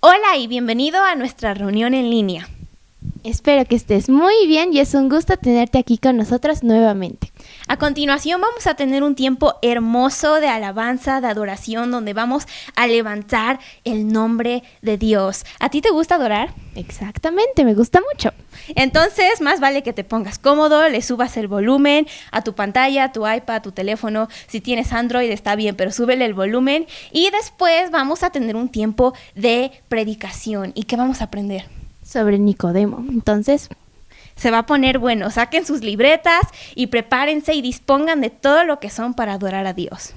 Hola y bienvenido a nuestra reunión en línea. Espero que estés muy bien y es un gusto tenerte aquí con nosotros nuevamente. A continuación vamos a tener un tiempo hermoso de alabanza, de adoración, donde vamos a levantar el nombre de Dios. ¿A ti te gusta adorar? Exactamente, me gusta mucho. Entonces, más vale que te pongas cómodo, le subas el volumen a tu pantalla, a tu iPad, a tu teléfono. Si tienes Android está bien, pero súbele el volumen. Y después vamos a tener un tiempo de predicación. ¿Y qué vamos a aprender? Sobre Nicodemo. Entonces, se va a poner bueno. Saquen sus libretas y prepárense y dispongan de todo lo que son para adorar a Dios.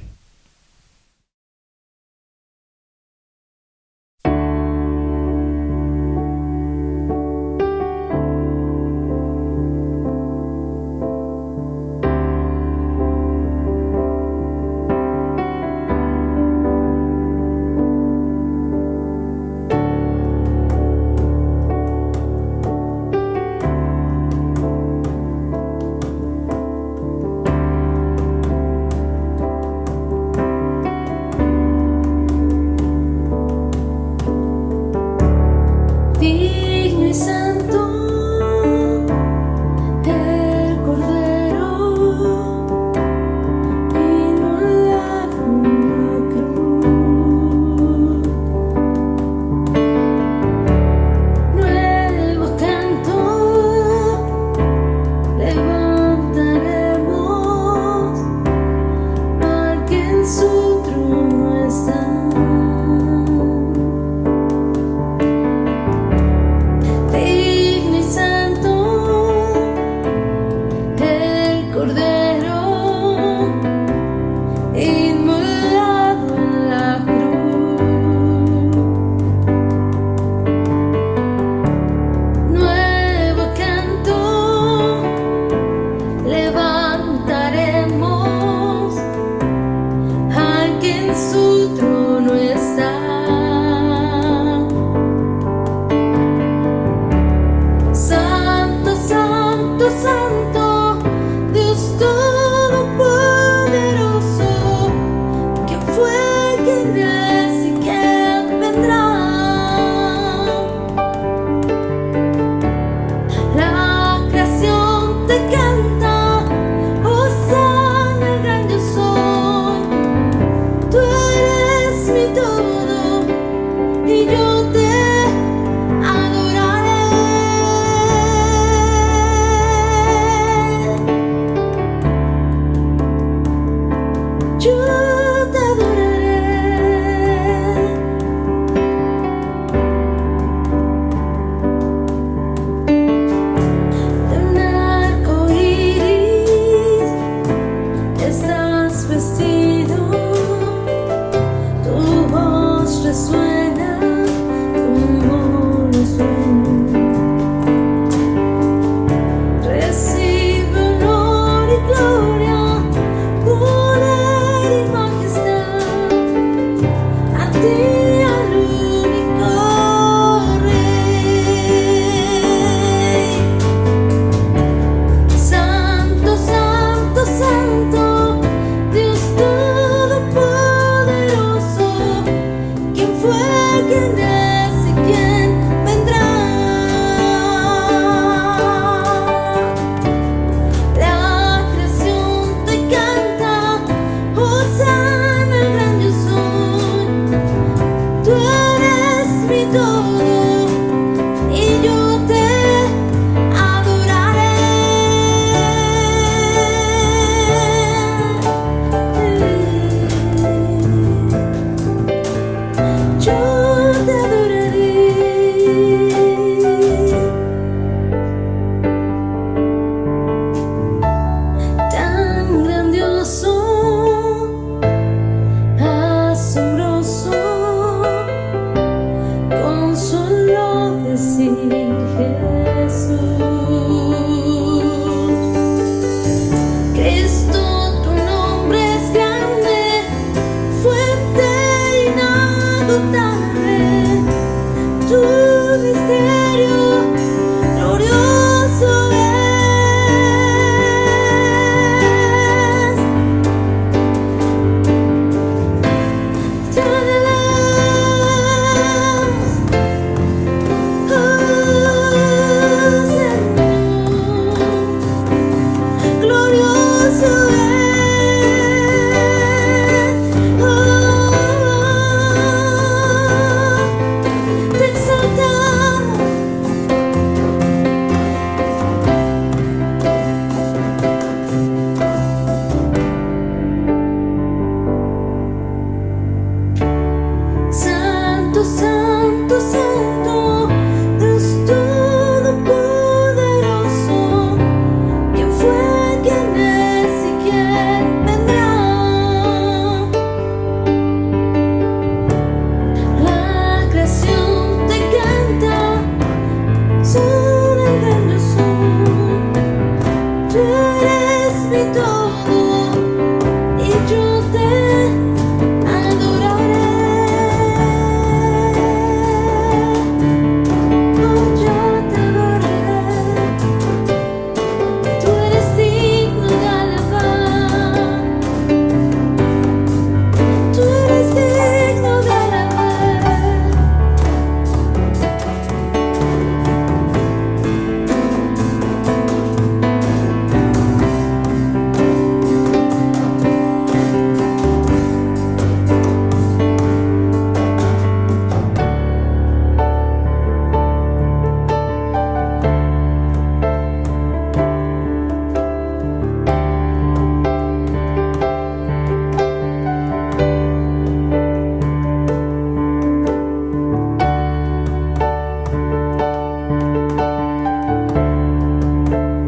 Santo, Santo, Dios Todopoderoso, ¿quién fue, quién es y quién vendrá? La creación te canta, son el grandioso. Tú eres mi todo y yo te adoraré. Oh, yo te adoraré. Tú eres digno de alabar. Tú eres digno de alabar.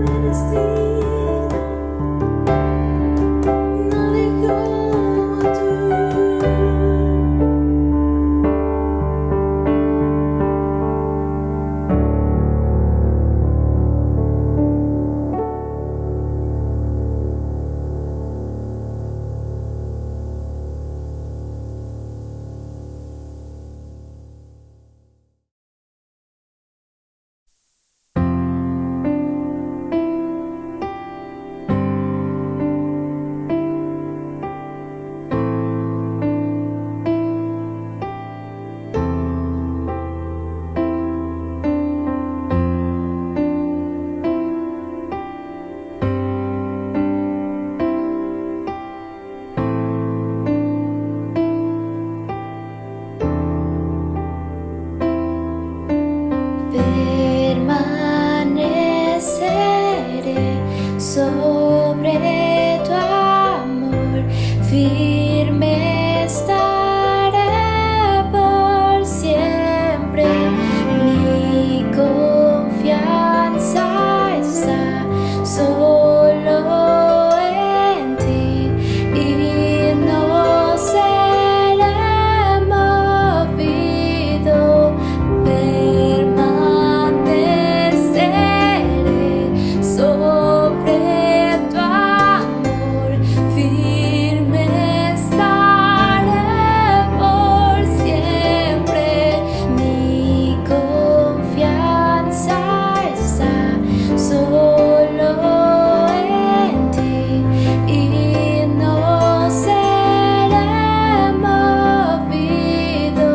Eres digno, nadie como tú. Permaneceré sobre tu amor, firme estaré por siempre. Mi confianza está solo en ti y no seré movido. Permaneceré sobre tu amor, firme estaré por siempre. Mi confianza está solo en ti y no seré movido.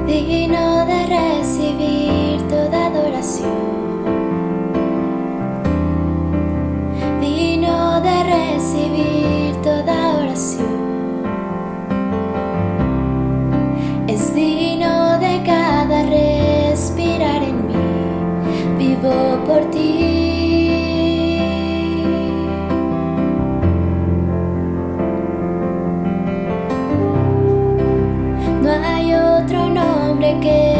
Digno de recibir toda adoración, digno de recibir toda oración, es digno de cada respirar en mí, vivo por ti. No hay otro nombre que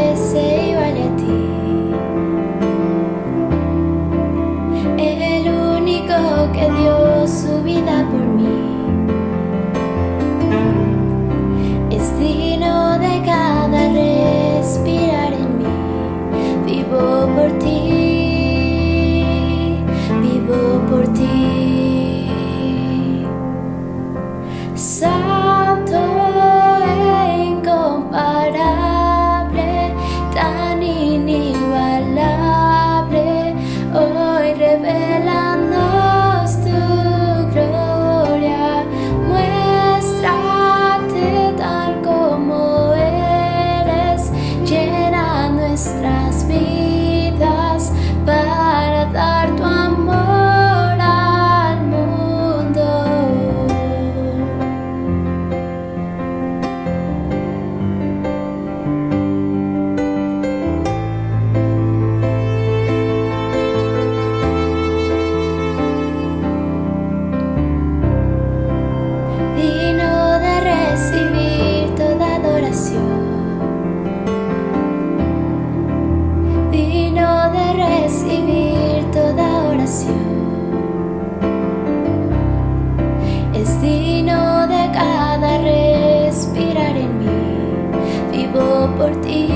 por ti.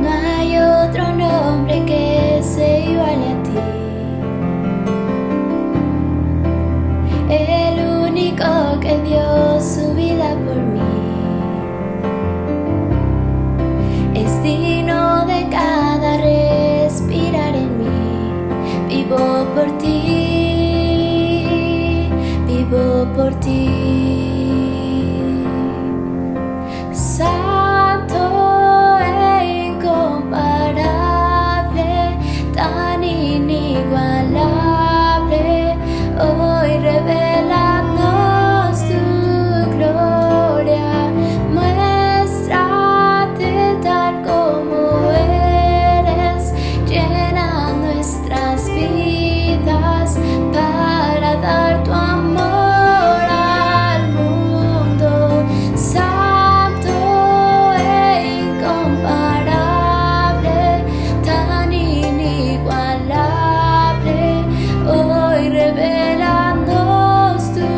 No hay otro nombre que se iguale a ti. El único que dio su vida por mí. Es digno de cada respirar en mí. Vivo por ti, vivo por ti. Santo e incomparable, tan inigualable, hoy revélanos tu gloria. Muéstrate tal como eres, llena nuestras vidas para dar tu amor al mundo. Santo e incomparable, tan inigualable, hoy revélanos tu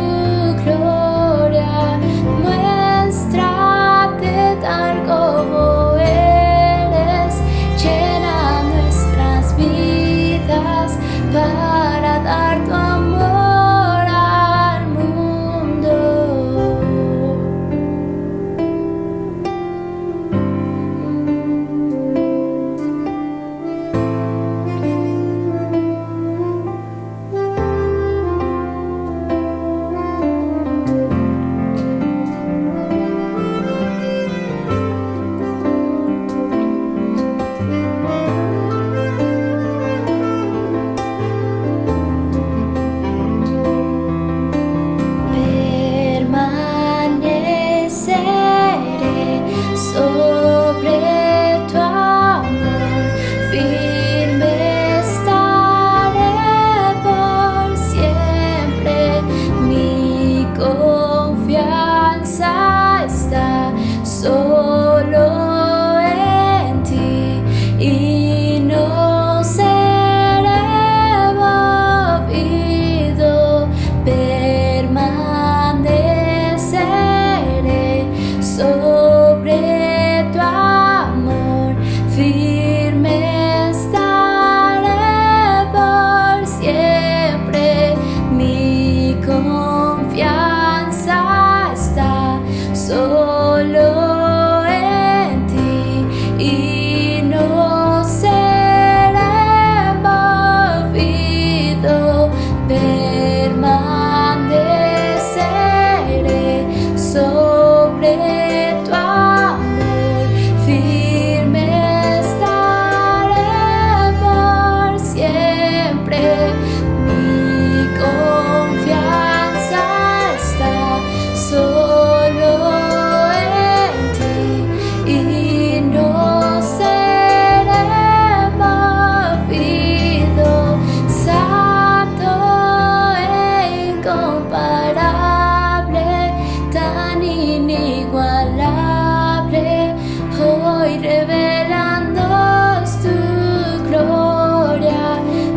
gloria. Muéstrate tal como eres, llena nuestras vidas para dar tu amor al mundo. Permaneceré sobre tu amor, firme estaré por siempre. Mi confianza está solo en ti y no seré movido. Permaneceré sobre tu amor, firme estaré por siempre. Mi confianza está solo en ti y no seré movido. Permaneceré sobre tu amor, firme estaré por siempre. Mi confianza está solo en ti y no seré movido. Santo e incomparable, tan inigualable, hoy revelándonos tu gloria.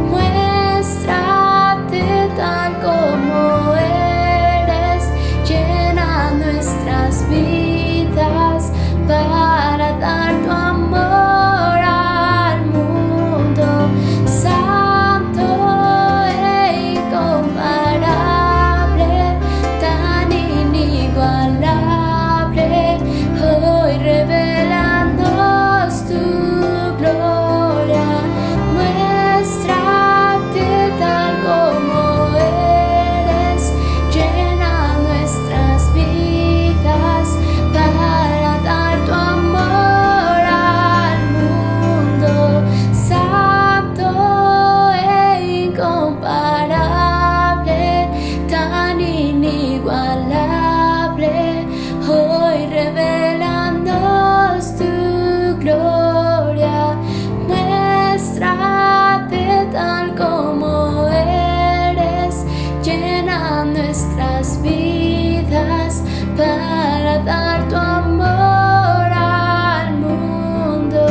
Muéstrate tal como eres, llena nuestras vidas para dar tu amor al mundo. Santo e incomparable, tan inigualable, hoy revelándonos tu gloria. Muéstrate tal como eres, llena nuestras vidas para dar tu amor al mundo. Santo e incomparable, tan inigualable, hoy revelándonos tu gloria. Muéstrate tal como eres, llena nuestras vidas para dar tu amor al mundo.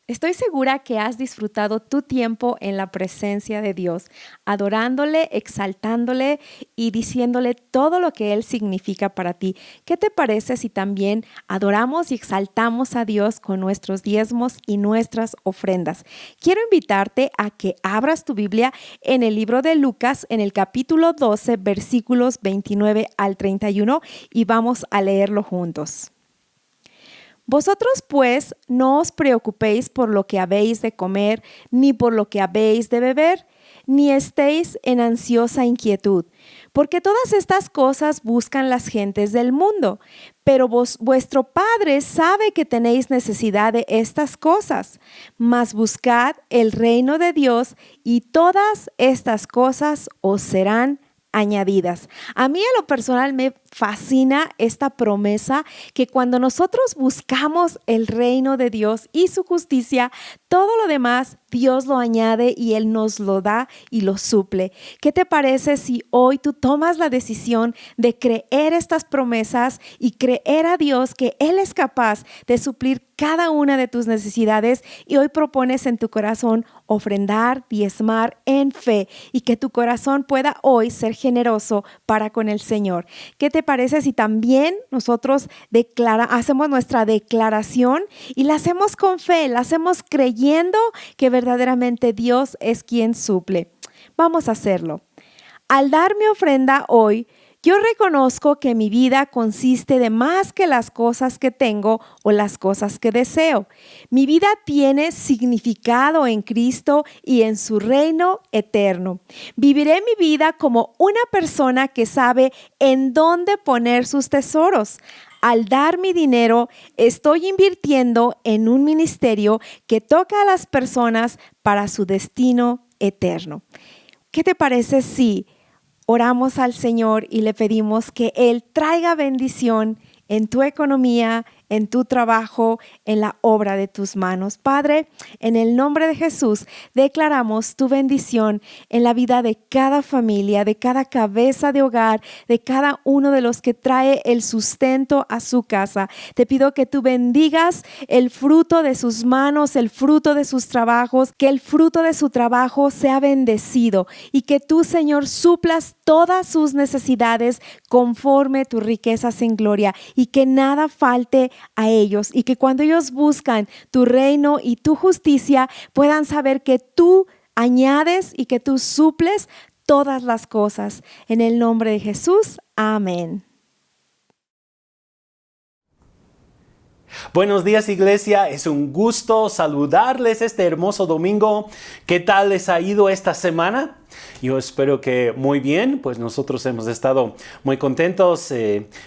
Estoy segura que has disfrutado tu tiempo en la presencia de Dios, adorándole, exaltándole y diciéndole todo lo que Él significa para ti. ¿Qué te parece si también adoramos y exaltamos a Dios con nuestros diezmos y nuestras ofrendas? Quiero invitarte a que abras tu Biblia en el libro de Lucas, en el capítulo 12, versículos 29 al 31, y vamos a leerlo juntos. Vosotros pues no os preocupéis por lo que habéis de comer, ni por lo que habéis de beber, ni estéis en ansiosa inquietud, porque todas estas cosas buscan las gentes del mundo, pero vuestro Padre sabe que tenéis necesidad de estas cosas. Mas buscad el reino de Dios y todas estas cosas os serán añadidas. A mí en lo personal me fascina esta promesa que cuando nosotros buscamos el reino de Dios y su justicia, todo lo demás Dios lo añade y Él nos lo da y lo suple. ¿Qué te parece si hoy tú tomas la decisión de creer estas promesas y creer a Dios que Él es capaz de suplir cada una de tus necesidades y hoy propones en tu corazón ofrendar, diezmar en fe y que tu corazón pueda hoy ser generoso para con el Señor? ¿Qué te parece si también nosotros hacemos nuestra declaración y la hacemos con fe, la hacemos creyendo que verdaderamente Dios es quien suple? Vamos a hacerlo. Al dar mi ofrenda hoy, yo reconozco que mi vida consiste de más que las cosas que tengo o las cosas que deseo. Mi vida tiene significado en Cristo y en su reino eterno. Viviré mi vida como una persona que sabe en dónde poner sus tesoros. Al dar mi dinero, estoy invirtiendo en un ministerio que toca a las personas para su destino eterno. ¿Qué te parece si oramos al Señor y le pedimos que Él traiga bendición en tu economía, en tu trabajo, en la obra de tus manos? Padre, en el nombre de Jesús, declaramos tu bendición en la vida de cada familia, de cada cabeza de hogar, de cada uno de los que trae el sustento a su casa. Te pido que tú bendigas el fruto de sus manos, el fruto de sus trabajos, que el fruto de su trabajo sea bendecido y que tú, Señor, suplas todas sus necesidades conforme tus riquezas en gloria y que nada falte a ellos y que cuando ellos buscan tu reino y tu justicia puedan saber que tú añades y que tú suples todas las cosas. En el nombre de Jesús, amén. Buenos días, iglesia. Es un gusto saludarles este hermoso domingo. ¿Qué tal les ha ido esta semana? Yo espero que muy bien, pues nosotros hemos estado muy contentos,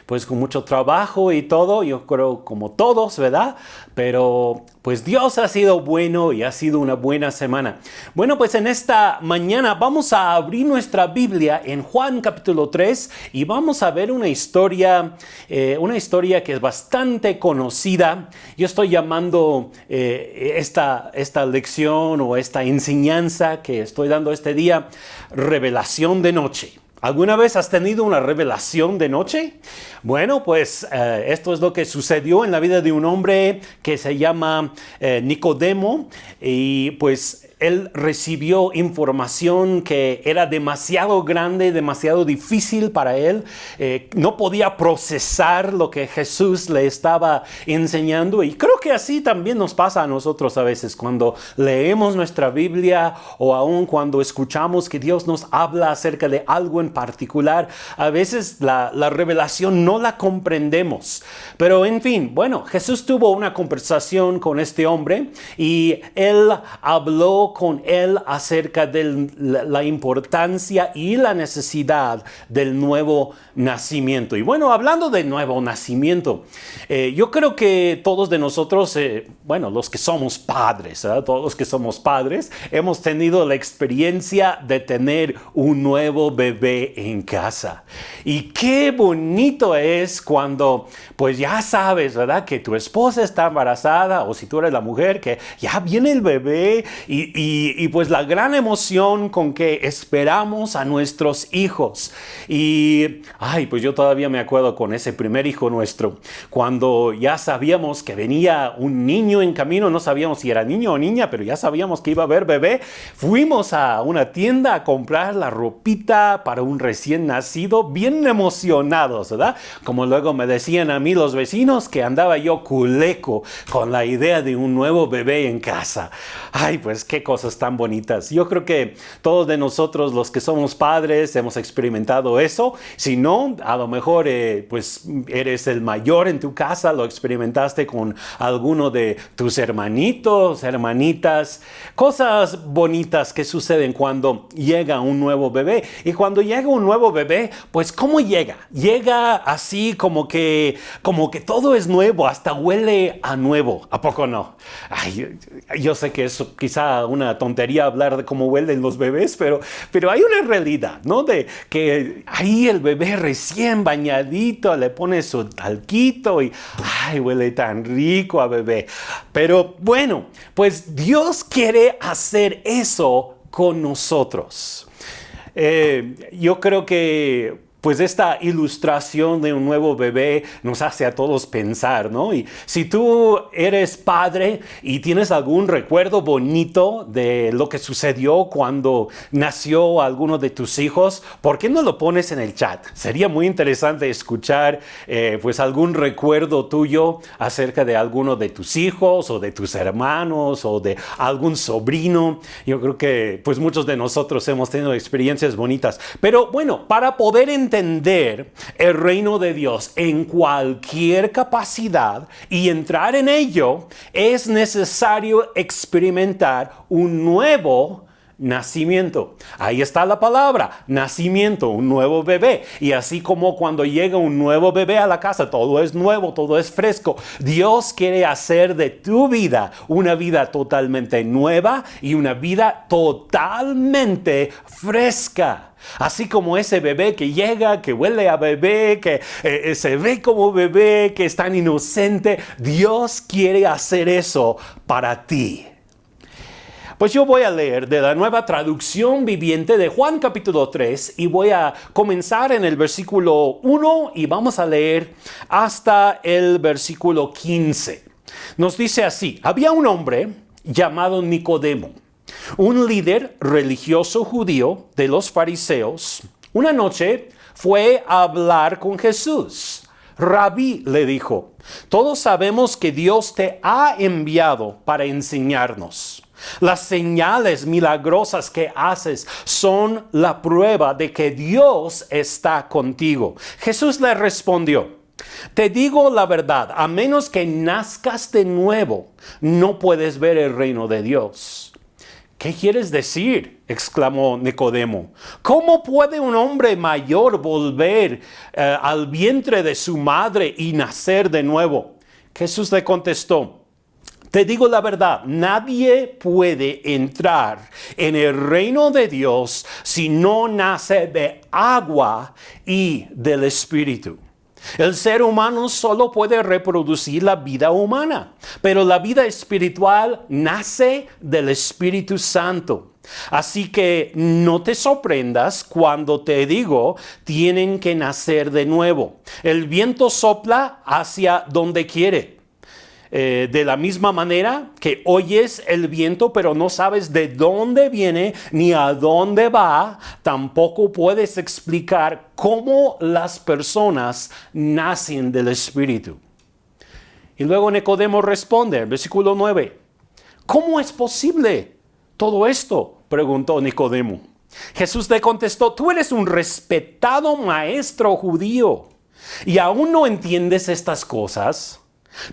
pues con mucho trabajo y todo, yo creo como todos, ¿verdad? Pero pues Dios ha sido bueno y ha sido una buena semana. Bueno, pues en esta mañana vamos a abrir nuestra Biblia en Juan capítulo 3 y vamos a ver una historia que es bastante conocida. Yo estoy llamando esta lección o esta enseñanza que estoy dando este día, revelación de noche. ¿Alguna vez has tenido una revelación de noche? Bueno, pues esto es lo que sucedió en la vida de un hombre que se llama Nicodemo y pues él recibió información que era demasiado grande, demasiado difícil para él. No podía procesar lo que Jesús le estaba enseñando. Y creo que así también nos pasa a nosotros a veces cuando leemos nuestra Biblia o aún cuando escuchamos que Dios nos habla acerca de algo en particular. A veces la revelación no la comprendemos. Pero en fin, bueno, Jesús tuvo una conversación con este hombre y él habló con él acerca de la importancia y la necesidad del nuevo nacimiento. Y bueno, hablando de nuevo nacimiento, yo creo que todos de nosotros, los que somos padres, ¿verdad? Todos los que somos padres, hemos tenido la experiencia de tener un nuevo bebé en casa. Y qué bonito es cuando, pues ya sabes, ¿verdad? Que tu esposa está embarazada o si tú eres la mujer, que ya viene el bebé y y pues la gran emoción con que esperamos a nuestros hijos. Y, pues yo todavía me acuerdo con ese primer hijo nuestro, cuando ya sabíamos que venía un niño en camino, no sabíamos si era niño o niña, pero ya sabíamos que iba a haber bebé. Fuimos a una tienda a comprar la ropita para un recién nacido, bien emocionados, ¿verdad? Como luego me decían a mí los vecinos que andaba yo culeco con la idea de un nuevo bebé en casa. Pues qué cosas tan bonitas. Yo creo que todos de nosotros, los que somos padres, hemos experimentado eso. Si no, a lo mejor pues eres el mayor en tu casa, lo experimentaste con alguno de tus hermanitos, hermanitas. Cosas bonitas que suceden cuando llega un nuevo bebé. Y cuando llega un nuevo bebé, pues ¿cómo llega? Llega así como que todo es nuevo, hasta huele a nuevo. ¿A poco no? Yo sé que es quizá una tontería hablar de cómo huelen los bebés, pero hay una realidad, ¿no? De que ahí el bebé recién bañadito le pone su talquito y huele tan rico a bebé. Pero bueno, pues Dios quiere hacer eso con nosotros. Yo creo que pues esta ilustración de un nuevo bebé nos hace a todos pensar, ¿no? Y si tú eres padre y tienes algún recuerdo bonito de lo que sucedió cuando nació alguno de tus hijos, ¿por qué no lo pones en el chat? Sería muy interesante escuchar pues algún recuerdo tuyo acerca de alguno de tus hijos o de tus hermanos o de algún sobrino. Yo creo que pues muchos de nosotros hemos tenido experiencias bonitas. Pero bueno, para poder entender el reino de Dios en cualquier capacidad y entrar en ello, es necesario experimentar un nuevo nacimiento. Ahí está la palabra, nacimiento, un nuevo bebé. Y así como cuando llega un nuevo bebé a la casa, todo es nuevo, todo es fresco. Dios quiere hacer de tu vida una vida totalmente nueva y una vida totalmente fresca. Así como ese bebé que llega, que huele a bebé, que se ve como bebé, que es tan inocente, Dios quiere hacer eso para ti. Pues yo voy a leer de la Nueva Traducción Viviente de Juan capítulo 3 y voy a comenzar en el versículo 1 y vamos a leer hasta el versículo 15. Nos dice así: había un hombre llamado Nicodemo, un líder religioso judío de los fariseos. Una noche fue a hablar con Jesús. Rabí, le dijo, todos sabemos que Dios te ha enviado para enseñarnos. Las señales milagrosas que haces son la prueba de que Dios está contigo. Jesús le respondió: te digo la verdad, a menos que nazcas de nuevo, no puedes ver el reino de Dios. ¿Qué quieres decir?, exclamó Nicodemo. ¿Cómo puede un hombre mayor volver al vientre de su madre y nacer de nuevo? Jesús le contestó: te digo la verdad, nadie puede entrar en el reino de Dios si no nace de agua y del Espíritu. El ser humano solo puede reproducir la vida humana, pero la vida espiritual nace del Espíritu Santo. Así que no te sorprendas cuando te digo, tienen que nacer de nuevo. El viento sopla hacia donde quiere. De la misma manera que oyes el viento pero no sabes de dónde viene ni a dónde va, tampoco puedes explicar cómo las personas nacen del Espíritu. Y luego Nicodemo responde, versículo 9, ¿cómo es posible todo esto?, preguntó Nicodemo. Jesús le contestó: tú eres un respetado maestro judío y aún no entiendes estas cosas.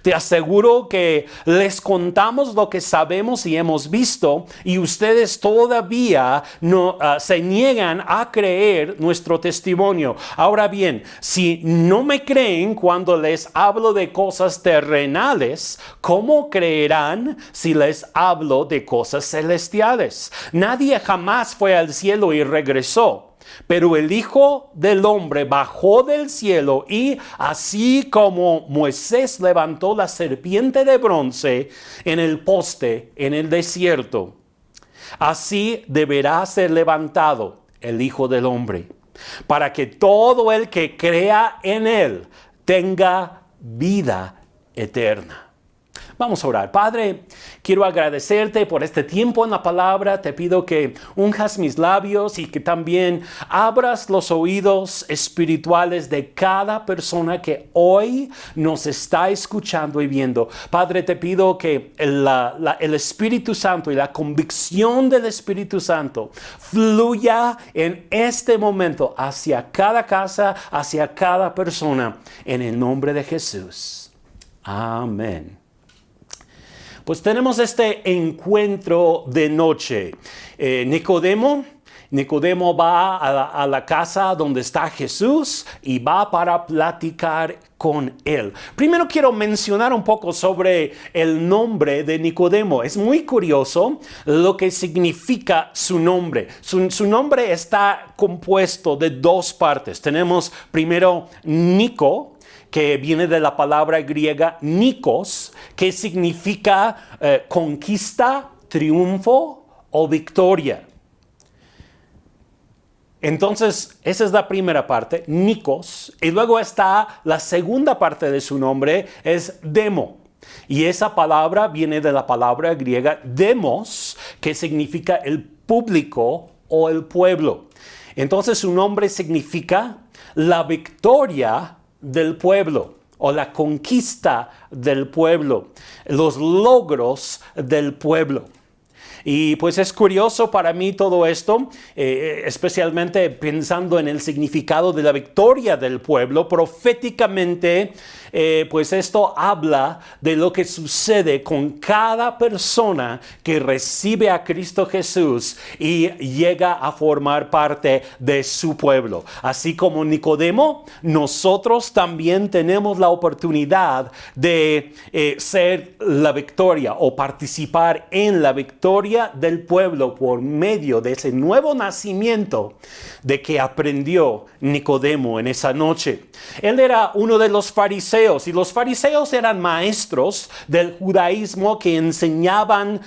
Te aseguro que les contamos lo que sabemos y hemos visto, y ustedes todavía no se niegan a creer nuestro testimonio. Ahora bien, si no me creen cuando les hablo de cosas terrenales, ¿cómo creerán si les hablo de cosas celestiales? Nadie jamás fue al cielo y regresó. Pero el Hijo del Hombre bajó del cielo y, así como Moisés levantó la serpiente de bronce en el poste en el desierto, así deberá ser levantado el Hijo del Hombre, para que todo el que crea en Él tenga vida eterna. Vamos a orar. Padre, quiero agradecerte por este tiempo en la palabra. Te pido que unjas mis labios y que también abras los oídos espirituales de cada persona que hoy nos está escuchando y viendo. Padre, te pido que el Espíritu Santo y la convicción del Espíritu Santo fluya en este momento hacia cada casa, hacia cada persona, en el nombre de Jesús. Amén. Pues tenemos este encuentro de noche. Nicodemo va a la casa donde está Jesús y va para platicar con él. Primero quiero mencionar un poco sobre el nombre de Nicodemo. Es muy curioso lo que significa su nombre. Su nombre está compuesto de dos partes. Tenemos primero Nico, que viene de la palabra griega Nikos, que significa conquista, triunfo o victoria. Entonces, esa es la primera parte, Nikos, y luego está la segunda parte de su nombre, es Demo. Y esa palabra viene de la palabra griega demos, que significa el público o el pueblo. Entonces, su nombre significa la victoria del pueblo o la conquista del pueblo, los logros del pueblo. Y pues es curioso para mí todo esto, especialmente pensando en el significado de la victoria del pueblo. Proféticamente, pues esto habla de lo que sucede con cada persona que recibe a Cristo Jesús y llega a formar parte de su pueblo. Así como Nicodemo, nosotros también tenemos la oportunidad de ser la victoria o participar en la victoria del pueblo por medio de ese nuevo nacimiento de que aprendió Nicodemo en esa noche. Él era uno de los fariseos, y los fariseos eran maestros del judaísmo que enseñaban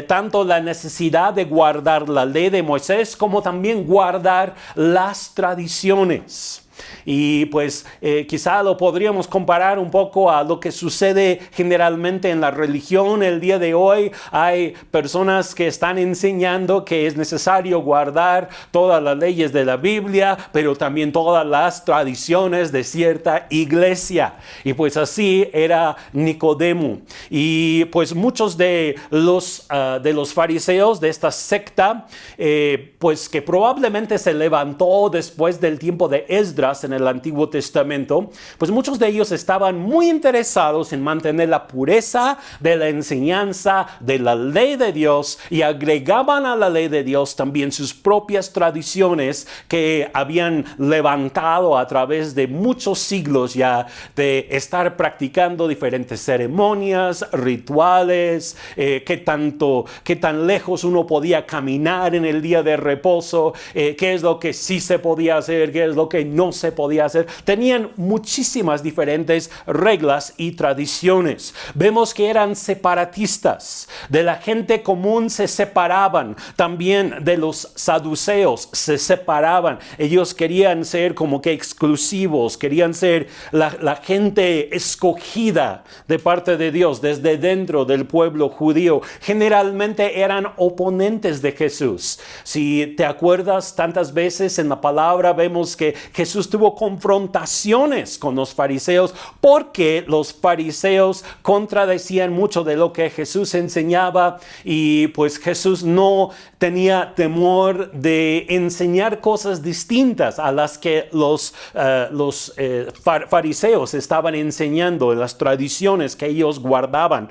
tanto la necesidad de guardar la ley de Moisés como también guardar las tradiciones. Y pues quizá lo podríamos comparar un poco a lo que sucede generalmente en la religión el día de hoy. Hay personas que están enseñando que es necesario guardar todas las leyes de la Biblia, pero también todas las tradiciones de cierta iglesia. Y pues así era Nicodemo. Y pues muchos de los fariseos de esta secta, pues que probablemente se levantó después del tiempo de Esdras en el Antiguo Testamento, pues muchos de ellos estaban muy interesados en mantener la pureza de la enseñanza de la ley de Dios, y agregaban a la ley de Dios también sus propias tradiciones que habían levantado a través de muchos siglos ya, de estar practicando diferentes ceremonias, rituales, qué tan lejos uno podía caminar en el día de reposo, qué es lo que sí se podía hacer, qué es lo que no se podía hacer. Tenían muchísimas diferentes reglas y tradiciones. Vemos que eran separatistas. De la gente común se separaban. También de los saduceos se separaban. Ellos querían ser como que exclusivos. Querían ser la gente escogida de parte de Dios desde dentro del pueblo judío. Generalmente eran oponentes de Jesús. Si te acuerdas, tantas veces en la palabra vemos que Jesús tuvo confrontaciones con los fariseos porque los fariseos contradecían mucho de lo que Jesús enseñaba, y pues Jesús no tenía temor de enseñar cosas distintas a las que los fariseos estaban enseñando, las tradiciones que ellos guardaban.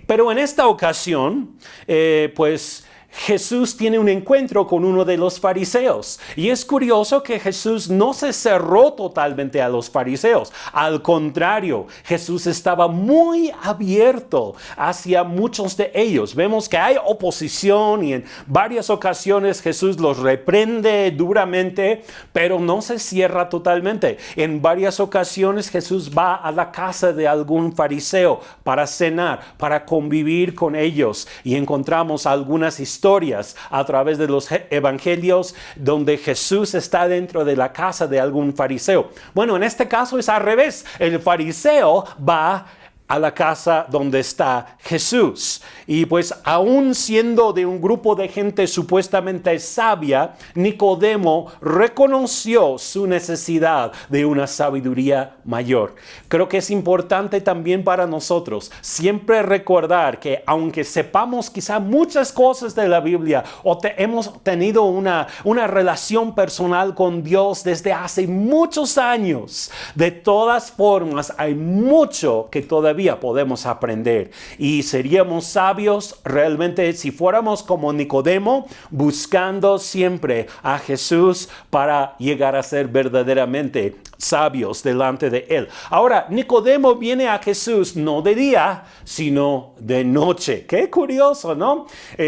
Pero en esta ocasión, pues Jesús tiene un encuentro con uno de los fariseos, y es curioso que Jesús no se cerró totalmente a los fariseos. Al contrario, Jesús estaba muy abierto hacia muchos de ellos. Vemos que hay oposición y en varias ocasiones Jesús los reprende duramente, pero no se cierra totalmente. En varias ocasiones Jesús va a la casa de algún fariseo para cenar, para convivir con ellos, y encontramos algunas historias historias a través de los evangelios donde Jesús está dentro de la casa de algún fariseo. Bueno, en este caso es al revés. El fariseo va a la casa donde está Jesús. Y pues aún siendo de un grupo de gente supuestamente sabia, Nicodemo reconoció su necesidad de una sabiduría mayor. Creo que es importante también para nosotros siempre recordar que aunque sepamos quizá muchas cosas de la Biblia o hemos tenido una relación personal con Dios desde hace muchos años, de todas formas hay mucho que todavía podemos aprender y seríamos sabios realmente si fuéramos como Nicodemo, buscando siempre a Jesús para llegar a ser verdaderamente sabios delante de Él. Ahora, Nicodemo viene a Jesús no de día, sino de noche. Qué curioso, ¿no?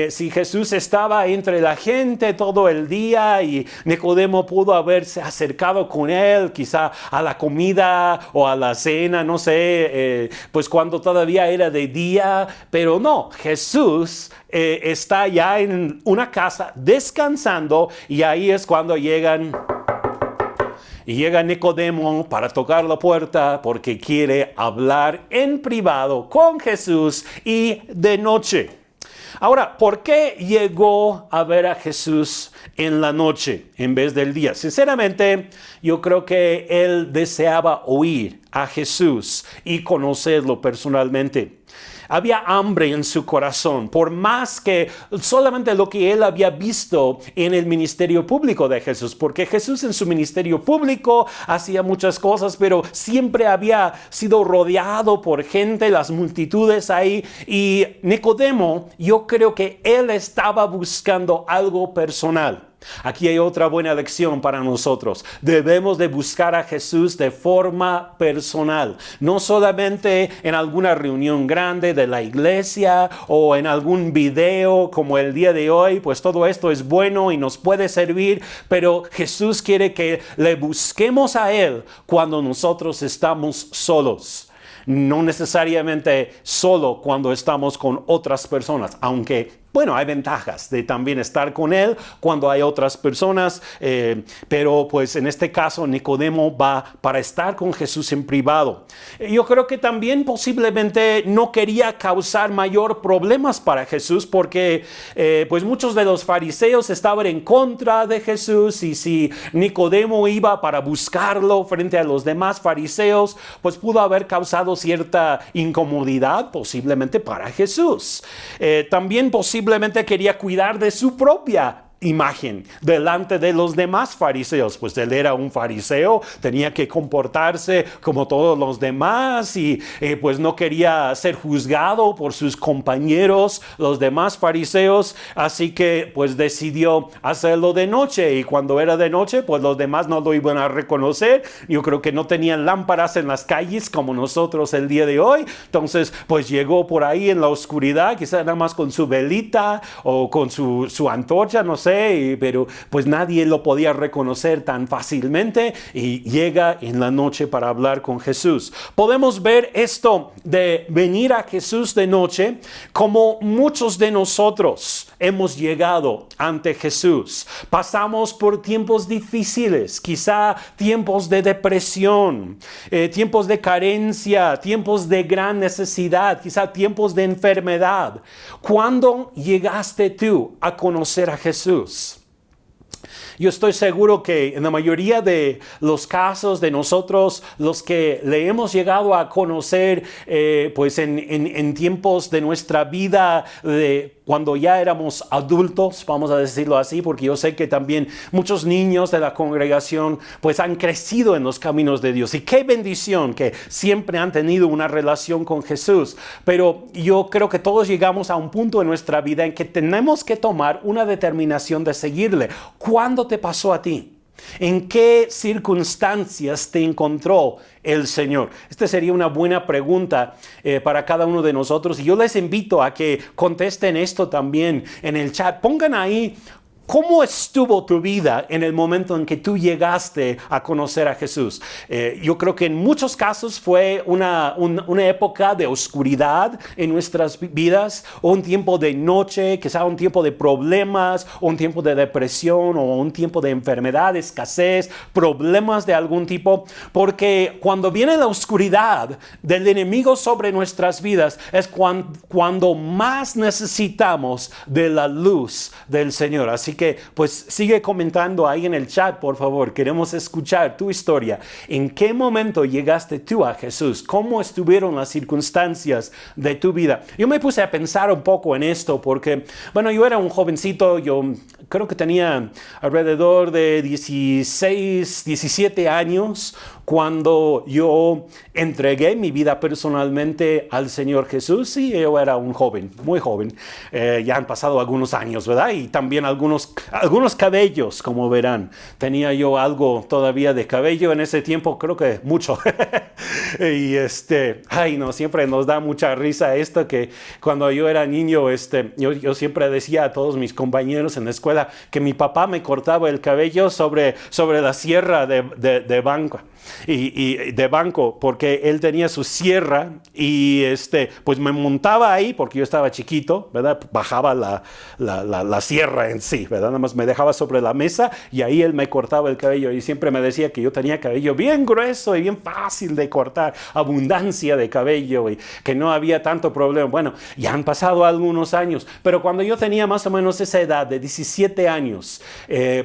Si Jesús estaba entre la gente todo el día y Nicodemo pudo haberse acercado con Él, quizá a la comida o a la cena, no sé, pues cuando todavía era de día, pero no, Jesús está ya en una casa descansando y ahí es cuando llegan... Y llega Nicodemo para tocar la puerta porque quiere hablar en privado con Jesús y de noche. Ahora, ¿por qué llegó a ver a Jesús en la noche en vez del día? Sinceramente, yo creo que él deseaba oír a Jesús y conocerlo personalmente. Había hambre en su corazón, por más que solamente lo que él había visto en el ministerio público de Jesús, porque Jesús en su ministerio público hacía muchas cosas, pero siempre había sido rodeado por gente, las multitudes ahí, y Nicodemo, yo creo que él estaba buscando algo personal. Aquí hay otra buena lección para nosotros. Debemos de buscar a Jesús de forma personal, no solamente en alguna reunión grande de la iglesia o en algún video como el día de hoy, pues todo esto es bueno y nos puede servir, pero Jesús quiere que le busquemos a Él cuando nosotros estamos solos. No necesariamente solo cuando estamos con otras personas, aunque bueno, hay ventajas de también estar con Él cuando hay otras personas, pero pues en este caso Nicodemo va para estar con Jesús en privado. Yo creo que también posiblemente no quería causar mayor problemas para Jesús porque pues muchos de los fariseos estaban en contra de Jesús y si Nicodemo iba para buscarlo frente a los demás fariseos, pues pudo haber causado cierta incomodidad posiblemente para Jesús. También posiblemente quería cuidar de su propia imagen delante de los demás fariseos, pues él era un fariseo, tenía que comportarse como todos los demás y pues no quería ser juzgado por sus compañeros, los demás fariseos, así que pues decidió hacerlo de noche y cuando era de noche pues los demás no lo iban a reconocer. Yo creo que no tenían lámparas en las calles como nosotros el día de hoy, entonces pues llegó por ahí en la oscuridad, quizás nada más con su velita o con su antorcha, no sé, pero pues nadie lo podía reconocer tan fácilmente y llega en la noche para hablar con Jesús. Podemos ver esto de venir a Jesús de noche como muchos de nosotros hemos llegado ante Jesús. Pasamos por tiempos difíciles, quizá tiempos de depresión, tiempos de carencia, tiempos de gran necesidad, quizá tiempos de enfermedad. ¿Cuándo llegaste tú a conocer a Jesús? Yo estoy seguro que en la mayoría de los casos de nosotros, los que le hemos llegado a conocer, pues en tiempos de nuestra vida, cuando ya éramos adultos, vamos a decirlo así, porque yo sé que también muchos niños de la congregación pues han crecido en los caminos de Dios. Y qué bendición que siempre han tenido una relación con Jesús. Pero yo creo que todos llegamos a un punto en nuestra vida en que tenemos que tomar una determinación de seguirle. ¿Cuándo te pasó a ti? ¿En qué circunstancias te encontró el Señor? Esta sería una buena pregunta para cada uno de nosotros. Y yo les invito a que contesten esto también en el chat. Pongan ahí ¿cómo estuvo tu vida en el momento en que tú llegaste a conocer a Jesús? Yo creo que en muchos casos fue una época de oscuridad en nuestras vidas, un tiempo de noche, quizá un tiempo de problemas, un tiempo de depresión o un tiempo de enfermedad, escasez, problemas de algún tipo, porque cuando viene la oscuridad del enemigo sobre nuestras vidas es cuando más necesitamos de la luz del Señor. Así que pues sigue comentando ahí en el chat, por favor. Queremos escuchar tu historia. ¿En qué momento llegaste tú a Jesús? ¿Cómo estuvieron las circunstancias de tu vida? Yo me puse a pensar un poco en esto porque, bueno, yo era un jovencito, yo creo que tenía alrededor de 16, 17 años cuando yo entregué mi vida personalmente al Señor Jesús. Y yo era un joven, muy joven. Ya han pasado algunos años, ¿verdad? Y también algunos cabellos, como verán. Tenía yo algo todavía de cabello en ese tiempo, creo que mucho. Y ay no, siempre nos da mucha risa esto, que cuando yo era niño, yo siempre decía a todos mis compañeros en la escuela que mi papá me cortaba el cabello sobre la sierra de banco. Y de banco, porque él tenía su sierra y pues me montaba ahí porque yo estaba chiquito, ¿verdad? Bajaba la sierra en sí, ¿verdad? Nada más me dejaba sobre la mesa y ahí él me cortaba el cabello y siempre me decía que yo tenía cabello bien grueso y bien fácil de cortar, abundancia de cabello y que no había tanto problema. Bueno, ya han pasado algunos años, pero cuando yo tenía más o menos esa edad de 17 años,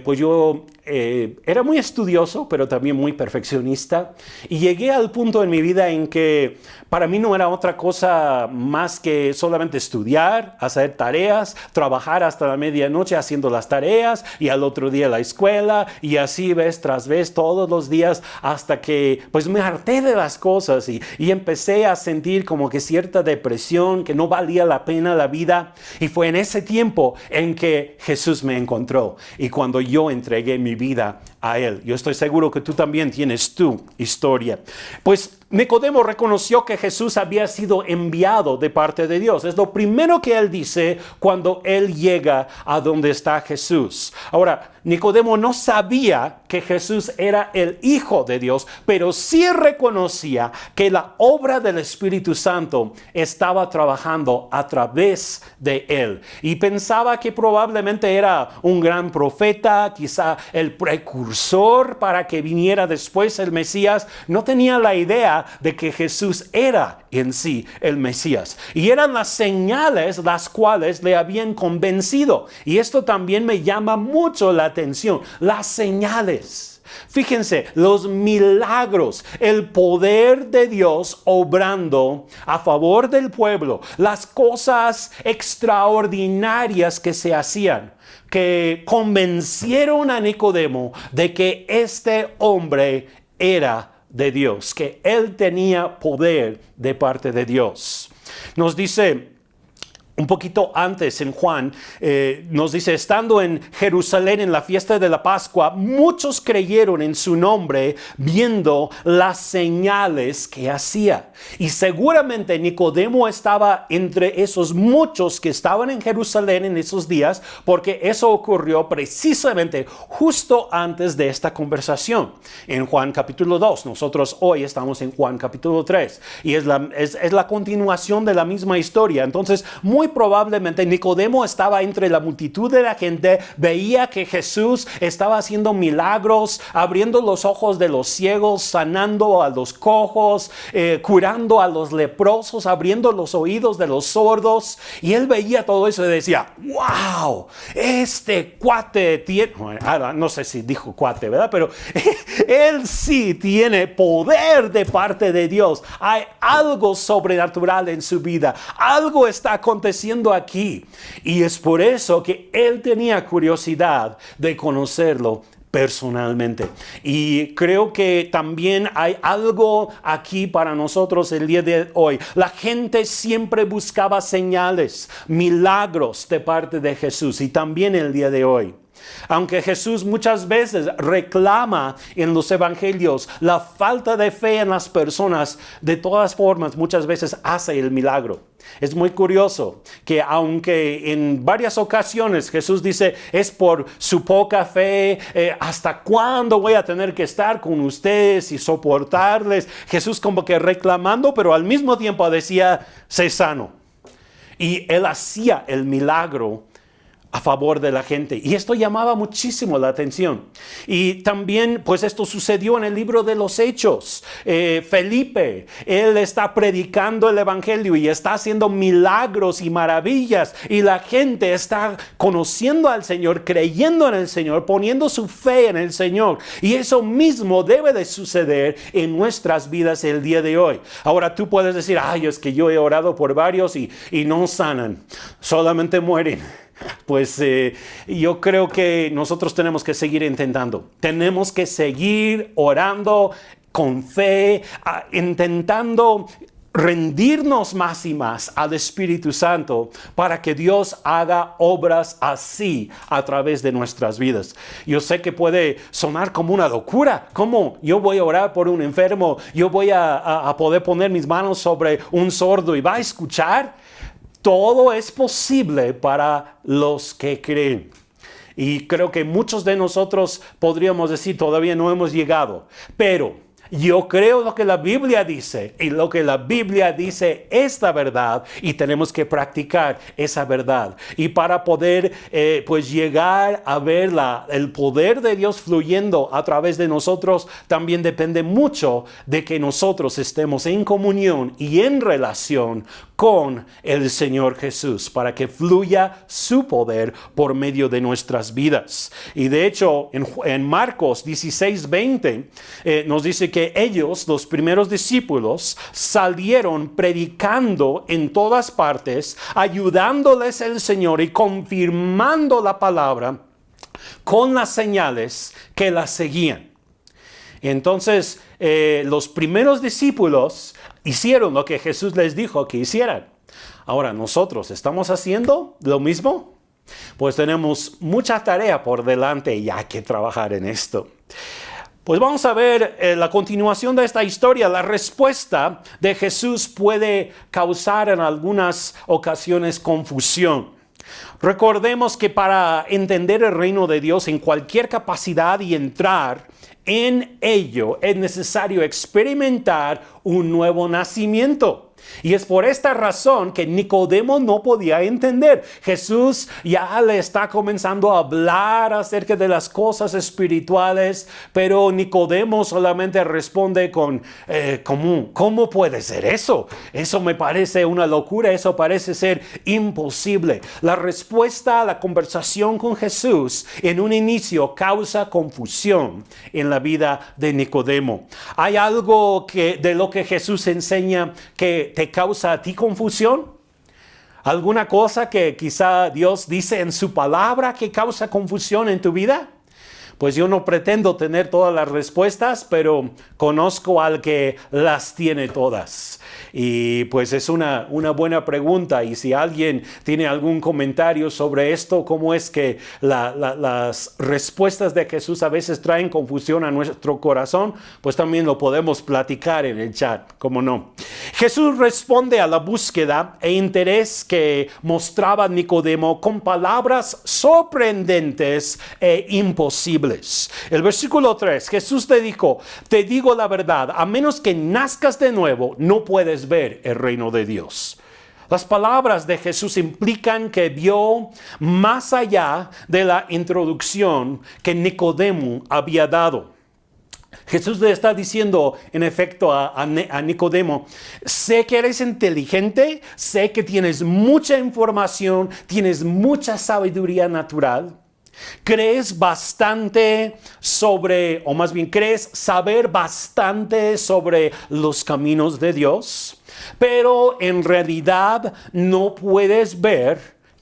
pues yo era muy estudioso, pero también muy perfeccionista, y llegué al punto en mi vida en que para mí no era otra cosa más que solamente estudiar, hacer tareas, trabajar hasta la medianoche haciendo las tareas y al otro día la escuela, y así vez tras vez todos los días hasta que pues me harté de las cosas y empecé a sentir como que cierta depresión, que no valía la pena la vida. Y fue en ese tiempo en que Jesús me encontró y cuando yo entregué mi vida a Él. Yo estoy seguro que tú también tienes tu historia. Pues Nicodemo reconoció que Jesús había sido enviado de parte de Dios. Es lo primero que él dice cuando él llega a donde está Jesús. Ahora, Nicodemo no sabía que Jesús era el Hijo de Dios, pero sí reconocía que la obra del Espíritu Santo estaba trabajando a través de él. Y pensaba que probablemente era un gran profeta, quizá el precursor para que viniera después el Mesías. No tenía la idea de que Jesús era en sí el Mesías. Y eran las señales las cuales le habían convencido. Y esto también me llama mucho la atención. Las señales. Fíjense, los milagros, el poder de Dios obrando a favor del pueblo, las cosas extraordinarias que se hacían, que convencieron a Nicodemo de que este hombre era de Dios, que él tenía poder de parte de Dios. Nos dice un poquito antes en Juan, nos dice, estando en Jerusalén en la fiesta de la Pascua, muchos creyeron en su nombre viendo las señales que hacía. Y seguramente Nicodemo estaba entre esos muchos que estaban en Jerusalén en esos días, porque eso ocurrió precisamente justo antes de esta conversación. En Juan capítulo 2, nosotros hoy estamos en Juan capítulo 3, y es la continuación de la misma historia. Entonces, muy probablemente Nicodemo estaba entre la multitud de la gente, veía que Jesús estaba haciendo milagros, abriendo los ojos de los ciegos, sanando a los cojos, curando a los leprosos, abriendo los oídos de los sordos, y él veía todo eso y decía, wow, este cuate tiene, no sé si dijo cuate, ¿verdad? Pero él sí tiene poder de parte de Dios. Hay algo sobrenatural en su vida, algo está aconteciendo aquí, y es por eso que él tenía curiosidad de conocerlo personalmente. Y creo que también hay algo aquí para nosotros el día de hoy. La gente siempre buscaba señales, milagros de parte de Jesús, y también el día de hoy. Aunque Jesús muchas veces reclama en los evangelios la falta de fe en las personas, de todas formas muchas veces hace el milagro. Es muy curioso que aunque en varias ocasiones Jesús dice, es por su poca fe, ¿hasta cuándo voy a tener que estar con ustedes y soportarles? Jesús como que reclamando, pero al mismo tiempo decía, sé sano. Y él hacía el milagro a favor de la gente. Y esto llamaba muchísimo la atención. Y también, pues esto sucedió en el libro de los Hechos. Felipe, él está predicando el evangelio y está haciendo milagros y maravillas. Y la gente está conociendo al Señor, creyendo en el Señor, poniendo su fe en el Señor. Y eso mismo debe de suceder en nuestras vidas el día de hoy. Ahora tú puedes decir, ay, es que yo he orado por varios y no sanan, solamente mueren. Pues yo creo que nosotros tenemos que seguir intentando. Tenemos que seguir orando con fe, intentando rendirnos más y más al Espíritu Santo para que Dios haga obras así a través de nuestras vidas. Yo sé que puede sonar como una locura. ¿Cómo yo voy a orar por un enfermo? ¿Yo voy a poder poner mis manos sobre un sordo y va a escuchar? Todo es posible para los que creen. Y creo que muchos de nosotros podríamos decir, todavía no hemos llegado. Pero yo creo lo que la Biblia dice. Y lo que la Biblia dice es la verdad. Y tenemos que practicar esa verdad. Y para poder pues llegar a ver el poder de Dios fluyendo a través de nosotros, también depende mucho de que nosotros estemos en comunión y en relación con el Señor Jesús, para que fluya su poder por medio de nuestras vidas. Y de hecho, en Marcos 16:20 nos dice que ellos, los primeros discípulos, salieron predicando en todas partes, ayudándoles el Señor y confirmando la palabra con las señales que la seguían. Entonces, los primeros discípulos hicieron lo que Jesús les dijo que hicieran. Ahora, ¿nosotros estamos haciendo lo mismo? Pues tenemos mucha tarea por delante y hay que trabajar en esto. Pues vamos a ver la continuación de esta historia. La respuesta de Jesús puede causar en algunas ocasiones confusión. Recordemos que para entender el reino de Dios en cualquier capacidad y entrar en ello es necesario experimentar un nuevo nacimiento. Y es por esta razón que Nicodemo no podía entender. Jesús ya le está comenzando a hablar acerca de las cosas espirituales, pero Nicodemo solamente responde con ¿cómo puede ser eso? Eso me parece una locura, eso parece ser imposible. La respuesta a la conversación con Jesús en un inicio causa confusión en la vida de Nicodemo. ¿Hay algo de lo que Jesús enseña que te causa a ti confusión? ¿Alguna cosa que quizá Dios dice en su palabra que causa confusión en tu vida? Pues yo no pretendo tener todas las respuestas, pero conozco al que las tiene todas. Y pues es una buena pregunta. Y si alguien tiene algún comentario sobre esto, cómo es que las respuestas de Jesús a veces traen confusión a nuestro corazón, pues también lo podemos platicar en el chat, ¿cómo no? Jesús responde a la búsqueda e interés que mostraba Nicodemo con palabras sorprendentes e imposibles. El versículo 3, Jesús le dijo, te digo la verdad, a menos que nazcas de nuevo, no puedes ver el reino de Dios. Las palabras de Jesús implican que vio más allá de la introducción que Nicodemo había dado. Jesús le está diciendo, en efecto, a Nicodemo, sé que eres inteligente, sé que tienes mucha información, tienes mucha sabiduría natural. Crees bastante sobre, o más bien crees saber bastante sobre los caminos de Dios, pero en realidad no puedes ver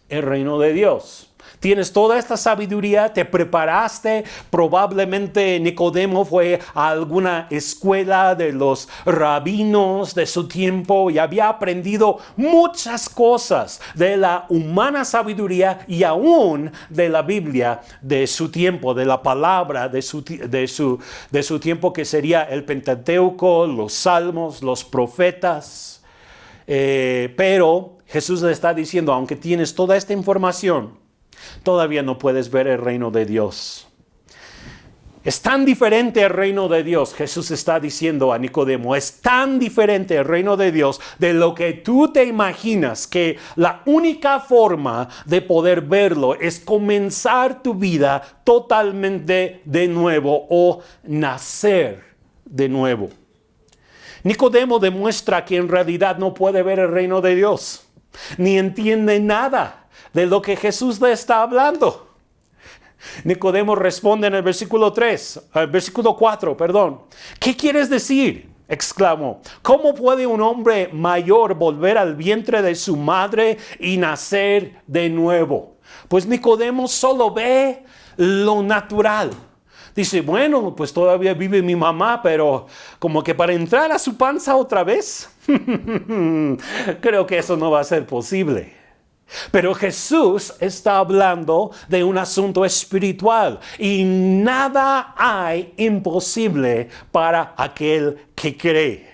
el reino de Dios. tienes toda esta sabiduría, te preparaste, probablemente Nicodemo fue a alguna escuela de los rabinos de su tiempo y había aprendido muchas cosas de la humana sabiduría y aún de la Biblia de su tiempo, de la palabra de su tiempo, que sería el Pentateuco, los Salmos, los profetas. Pero Jesús le está diciendo, aunque tienes toda esta información, todavía no puedes ver el reino de Dios. Es tan diferente el reino de Dios, Jesús está diciendo a Nicodemo, es tan diferente el reino de Dios de lo que tú te imaginas, que la única forma de poder verlo es comenzar tu vida totalmente de nuevo o nacer de nuevo. Nicodemo demuestra que en realidad no puede ver el reino de Dios, ni entiende nada de lo que Jesús le está hablando. Nicodemo responde en el versículo 4, ¿Qué quieres decir?, exclamó. ¿Cómo puede un hombre mayor volver al vientre de su madre y nacer de nuevo? Pues Nicodemo solo ve lo natural. Dice, bueno, pues todavía vive mi mamá, pero como que para entrar a su panza otra vez, creo que eso no va a ser posible. Pero Jesús está hablando de un asunto espiritual y nada hay imposible para aquel que cree.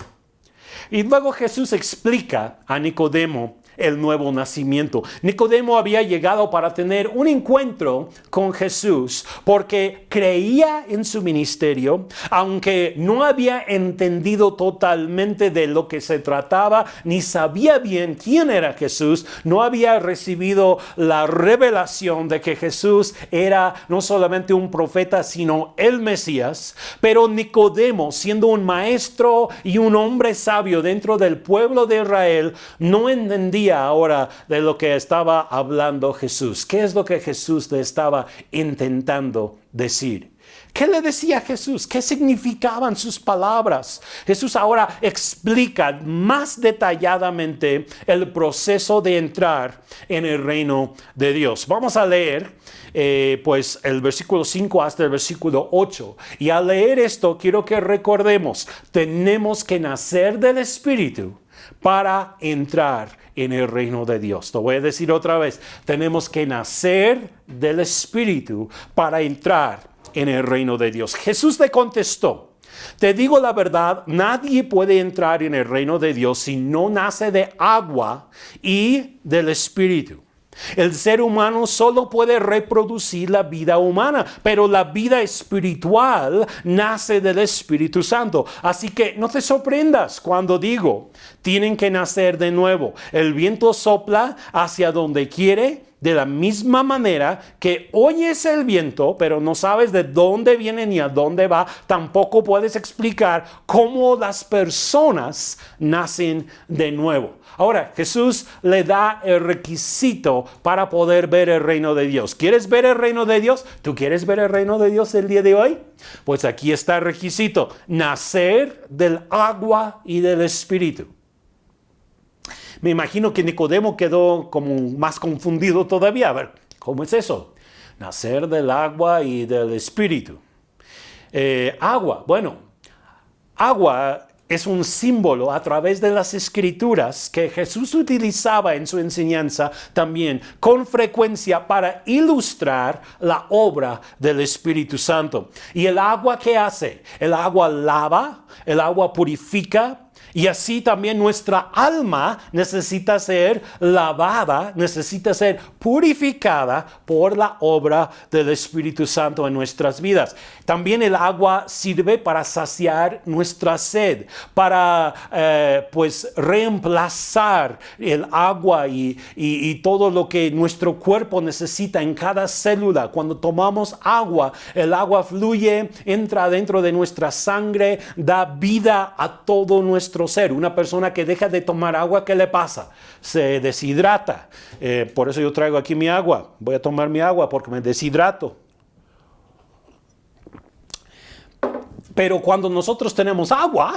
Y luego Jesús explica a Nicodemo el nuevo nacimiento. Nicodemo había llegado para tener un encuentro con Jesús porque creía en su ministerio, aunque no había entendido totalmente de lo que se trataba, ni sabía bien quién era Jesús, no había recibido la revelación de que Jesús era no solamente un profeta, sino el Mesías. Pero Nicodemo, siendo un maestro y un hombre sabio dentro del pueblo de Israel, no entendía ahora de lo que estaba hablando Jesús. ¿Qué es lo que Jesús le estaba intentando decir? ¿Qué le decía Jesús? ¿Qué significaban sus palabras? Jesús ahora explica más detalladamente el proceso de entrar en el reino de Dios. Vamos a leer pues el versículo 5 hasta el versículo 8. Y al leer esto quiero que recordemos, tenemos que nacer del Espíritu para entrar en el reino de Dios. Lo voy a decir otra vez. Tenemos que nacer del Espíritu para entrar en el reino de Dios. Jesús le contestó, te digo la verdad, nadie puede entrar en el reino de Dios si no nace de agua y del Espíritu. El ser humano solo puede reproducir la vida humana, pero la vida espiritual nace del Espíritu Santo. Así que no te sorprendas cuando digo, tienen que nacer de nuevo. El viento sopla hacia donde quiere. De la misma manera que oyes el viento, pero no sabes de dónde viene ni a dónde va, tampoco puedes explicar cómo las personas nacen de nuevo. Ahora, Jesús le da el requisito para poder ver el reino de Dios. ¿Quieres ver el reino de Dios? ¿Tú quieres ver el reino de Dios el día de hoy? Pues aquí está el requisito: nacer del agua y del Espíritu. Me imagino que Nicodemo quedó como más confundido todavía. A ver, ¿cómo es eso? Nacer del agua y del Espíritu. Agua es un símbolo a través de las Escrituras que Jesús utilizaba en su enseñanza también con frecuencia para ilustrar la obra del Espíritu Santo. ¿Y el agua qué hace? El agua lava, el agua purifica. Y así también nuestra alma necesita ser lavada, necesita ser purificada por la obra del Espíritu Santo en nuestras vidas. También el agua sirve para saciar nuestra sed, para pues reemplazar el agua y todo lo que nuestro cuerpo necesita en cada célula. Cuando tomamos agua, el agua fluye, entra dentro de nuestra sangre, da vida a todo nuestro ser. Una persona que deja de tomar agua, ¿qué le pasa? Se deshidrata. Por eso yo traigo aquí mi agua. Voy a tomar mi agua porque me deshidrato. Pero cuando nosotros tenemos agua,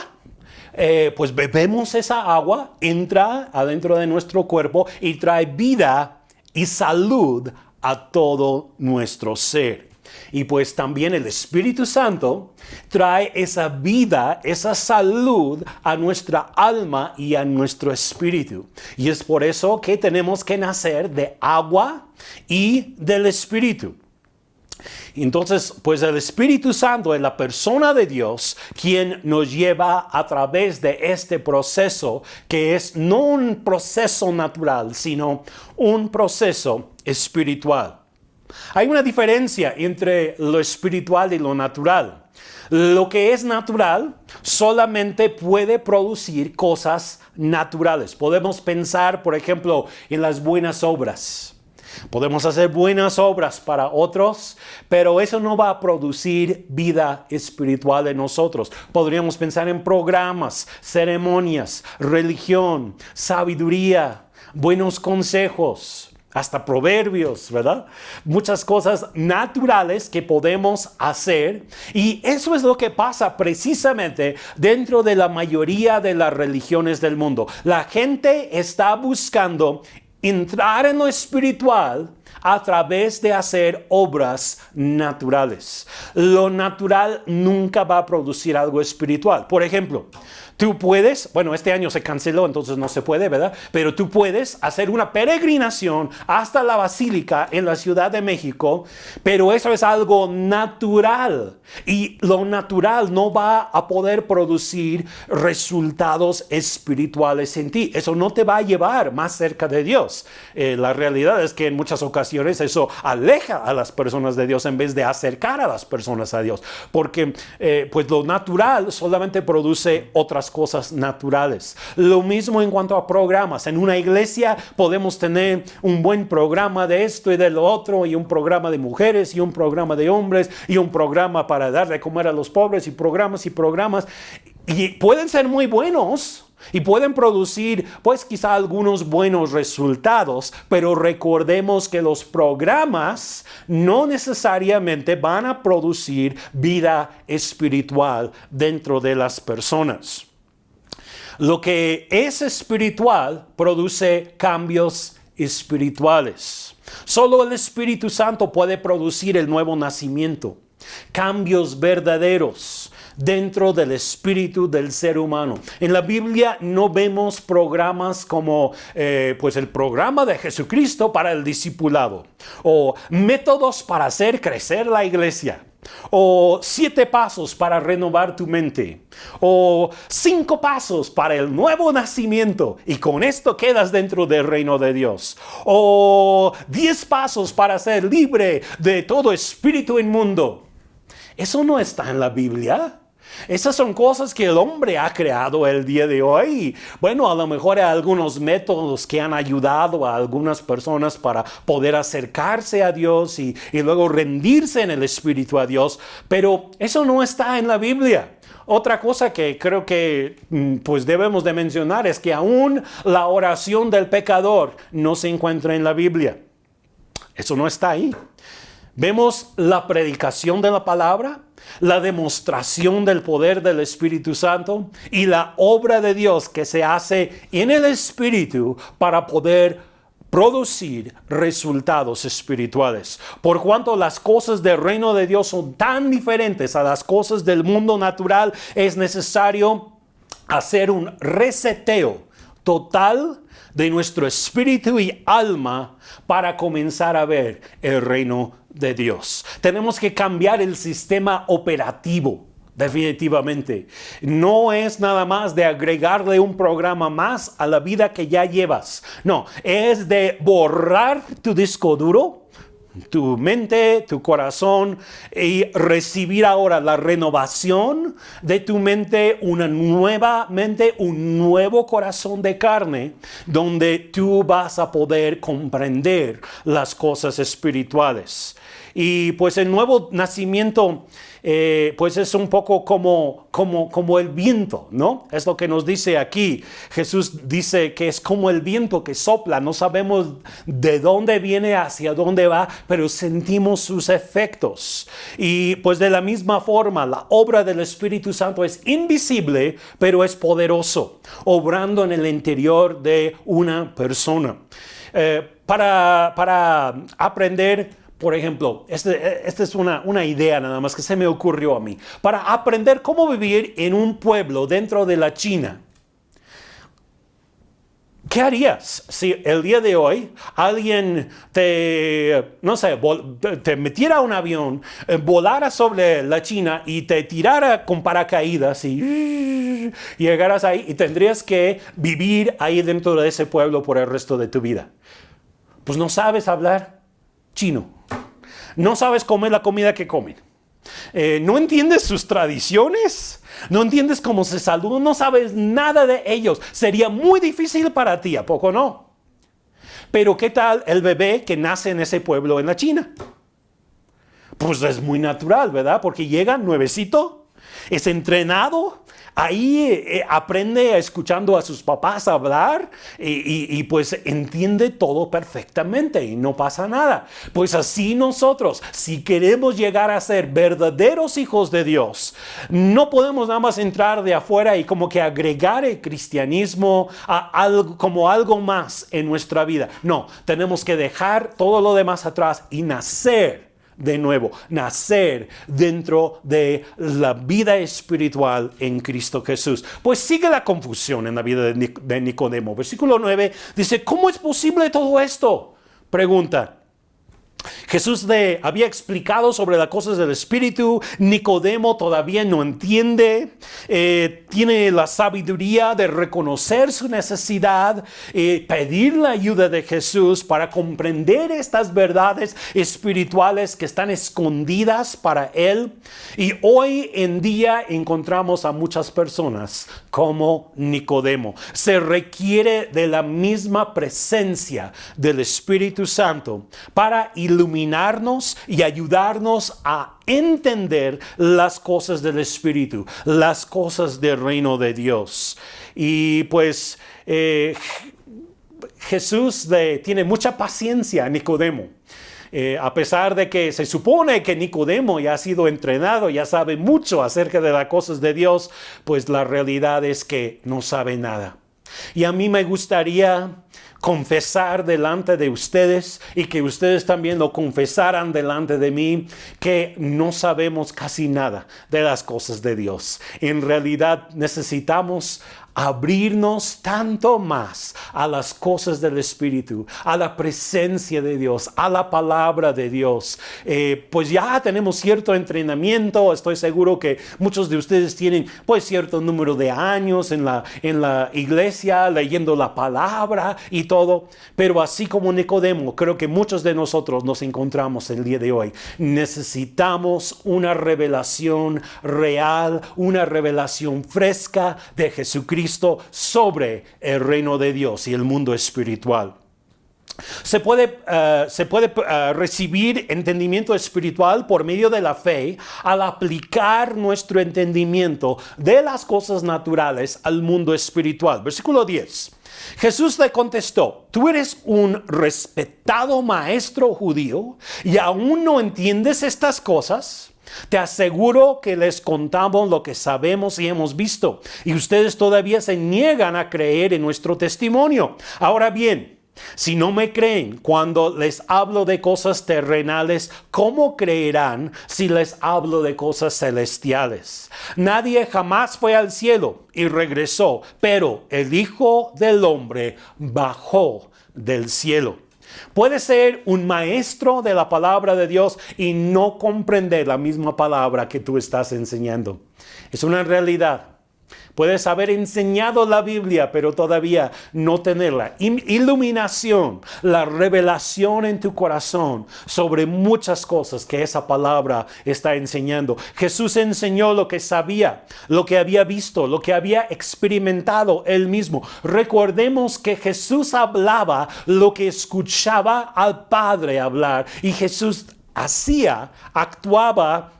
pues bebemos esa agua, entra adentro de nuestro cuerpo y trae vida y salud a todo nuestro ser. Y pues también el Espíritu Santo trae esa vida, esa salud a nuestra alma y a nuestro espíritu. Y es por eso que tenemos que nacer de agua y del Espíritu. Entonces, pues el Espíritu Santo es la persona de Dios quien nos lleva a través de este proceso, que es no un proceso natural, sino un proceso espiritual. Hay una diferencia entre lo espiritual y lo natural. Lo que es natural solamente puede producir cosas naturales. Podemos pensar, por ejemplo, en las buenas obras. Podemos hacer buenas obras para otros, pero eso no va a producir vida espiritual en nosotros. Podríamos pensar en programas, ceremonias, religión, sabiduría, buenos consejos, hasta proverbios, ¿verdad? Muchas cosas naturales que podemos hacer, y eso es lo que pasa precisamente dentro de la mayoría de las religiones del mundo. La gente está buscando entrar en lo espiritual a través de hacer obras naturales. Lo natural nunca va a producir algo espiritual. Por ejemplo, tú puedes, bueno, este año se canceló, entonces no se puede, ¿verdad? Pero tú puedes hacer una peregrinación hasta la Basílica en la Ciudad de México, pero eso es algo natural. Y lo natural no va a poder producir resultados espirituales en ti. Eso no te va a llevar más cerca de Dios. La realidad es que en muchas ocasiones eso aleja a las personas de Dios en vez de acercar a las personas a Dios. Porque pues lo natural solamente produce otras cosas naturales. Lo mismo en cuanto a programas. En una iglesia podemos tener un buen programa de esto y de lo otro, y un programa de mujeres y un programa de hombres y un programa para dar de comer a los pobres, y programas, y pueden ser muy buenos y pueden producir pues quizá algunos buenos resultados, pero recordemos que los programas no necesariamente van a producir vida espiritual dentro de las personas. Lo que es espiritual produce cambios espirituales. Solo el Espíritu Santo puede producir el nuevo nacimiento, cambios verdaderos dentro del espíritu del ser humano. En la Biblia no vemos programas como pues el programa de Jesucristo para el discipulado, o métodos para hacer crecer la iglesia, o 7 pasos para renovar tu mente, o 5 pasos para el nuevo nacimiento y con esto quedas dentro del reino de Dios, o 10 pasos para ser libre de todo espíritu inmundo. Eso no está en la Biblia. Esas son cosas que el hombre ha creado el día de hoy. Bueno, a lo mejor hay algunos métodos que han ayudado a algunas personas para poder acercarse a Dios y luego rendirse en el Espíritu a Dios, pero eso no está en la Biblia. Otra cosa que creo que pues debemos de mencionar es que aún la oración del pecador no se encuentra en la Biblia. Eso no está ahí. Vemos la predicación de la palabra, la demostración del poder del Espíritu Santo y la obra de Dios que se hace en el Espíritu para poder producir resultados espirituales. Por cuanto las cosas del reino de Dios son tan diferentes a las cosas del mundo natural, es necesario hacer un reseteo total de nuestro espíritu y alma para comenzar a ver el reino de Dios. Tenemos que cambiar el sistema operativo, definitivamente. No es nada más de agregarle un programa más a la vida que ya llevas. No, es de borrar tu disco duro, tu mente, tu corazón, y recibir ahora la renovación de tu mente, una nueva mente, un nuevo corazón de carne, donde tú vas a poder comprender las cosas espirituales. Y pues el nuevo nacimiento pues es un poco como el viento, ¿no? Es lo que nos dice aquí. Jesús dice que es como el viento que sopla. No sabemos de dónde viene, hacia dónde va, pero sentimos sus efectos. Y pues de la misma forma, la obra del Espíritu Santo es invisible, pero es poderoso, obrando en el interior de una persona. para aprender, por ejemplo, esta es una idea nada más que se me ocurrió a mí, para aprender cómo vivir en un pueblo dentro de la China. ¿Qué harías si el día de hoy alguien te metiera a un avión, volara sobre la China y te tirara con paracaídas y llegaras ahí y tendrías que vivir ahí dentro de ese pueblo por el resto de tu vida? Pues no sabes hablar chino, no sabes comer la comida que comen, no entiendes sus tradiciones. No entiendes cómo se saludan, no sabes nada de ellos. Sería muy difícil para ti, ¿a poco no? Pero ¿qué tal el bebé que nace en ese pueblo en la China? Pues es muy natural, ¿verdad? Porque llega nuevecito, es entrenado, ahí aprende escuchando a sus papás hablar y pues entiende todo perfectamente y no pasa nada. Pues así nosotros, si queremos llegar a ser verdaderos hijos de Dios, no podemos nada más entrar de afuera y como que agregar el cristianismo a algo, como algo más en nuestra vida. No, tenemos que dejar todo lo demás atrás y nacer de nuevo, nacer dentro de la vida espiritual en Cristo Jesús. Pues sigue la confusión en la vida de Nicodemo. Versículo 9 dice, ¿cómo es posible todo esto? Pregunta. Jesús le había explicado sobre las cosas del Espíritu. Nicodemo todavía no entiende, tiene la sabiduría de reconocer su necesidad, pedir la ayuda de Jesús para comprender estas verdades espirituales que están escondidas para él. Y hoy en día encontramos a muchas personas como Nicodemo. Se requiere de la misma presencia del Espíritu Santo para iluminarnos y ayudarnos a entender las cosas del Espíritu, las cosas del reino de Dios. Y pues Jesús tiene mucha paciencia a Nicodemo. A pesar de que se supone que Nicodemo ya ha sido entrenado, ya sabe mucho acerca de las cosas de Dios, pues la realidad es que no sabe nada. Y a mí me gustaría confesar delante de ustedes y que ustedes también lo confesaran delante de mí, que no sabemos casi nada de las cosas de Dios. En realidad necesitamos abrirnos tanto más a las cosas del Espíritu, a la presencia de Dios, a la palabra de Dios. Pues ya tenemos cierto entrenamiento. Estoy seguro que muchos de ustedes tienen pues cierto número de años en la iglesia leyendo la palabra y todo, pero así como Nicodemo, creo que muchos de nosotros nos encontramos el día de hoy. Necesitamos una revelación real, una revelación fresca de Jesucristo sobre el reino de Dios y el mundo espiritual. Se puede recibir entendimiento espiritual por medio de la fe al aplicar nuestro entendimiento de las cosas naturales al mundo espiritual. Versículo 10. Jesús le contestó, tú eres un respetado maestro judío y aún no entiendes estas cosas. Te aseguro que les contamos lo que sabemos y hemos visto, y ustedes todavía se niegan a creer en nuestro testimonio. Ahora bien, si no me creen cuando les hablo de cosas terrenales, ¿cómo creerán si les hablo de cosas celestiales? Nadie jamás fue al cielo y regresó, pero el Hijo del Hombre bajó del cielo. Puede ser un maestro de la palabra de Dios y no comprender la misma palabra que tú estás enseñando. Es una realidad. Puedes haber enseñado la Biblia, pero todavía no tener la iluminación, la revelación en tu corazón sobre muchas cosas que esa palabra está enseñando. Jesús enseñó lo que sabía, lo que había visto, lo que había experimentado él mismo. Recordemos que Jesús hablaba lo que escuchaba al Padre hablar, y Jesús actuaba,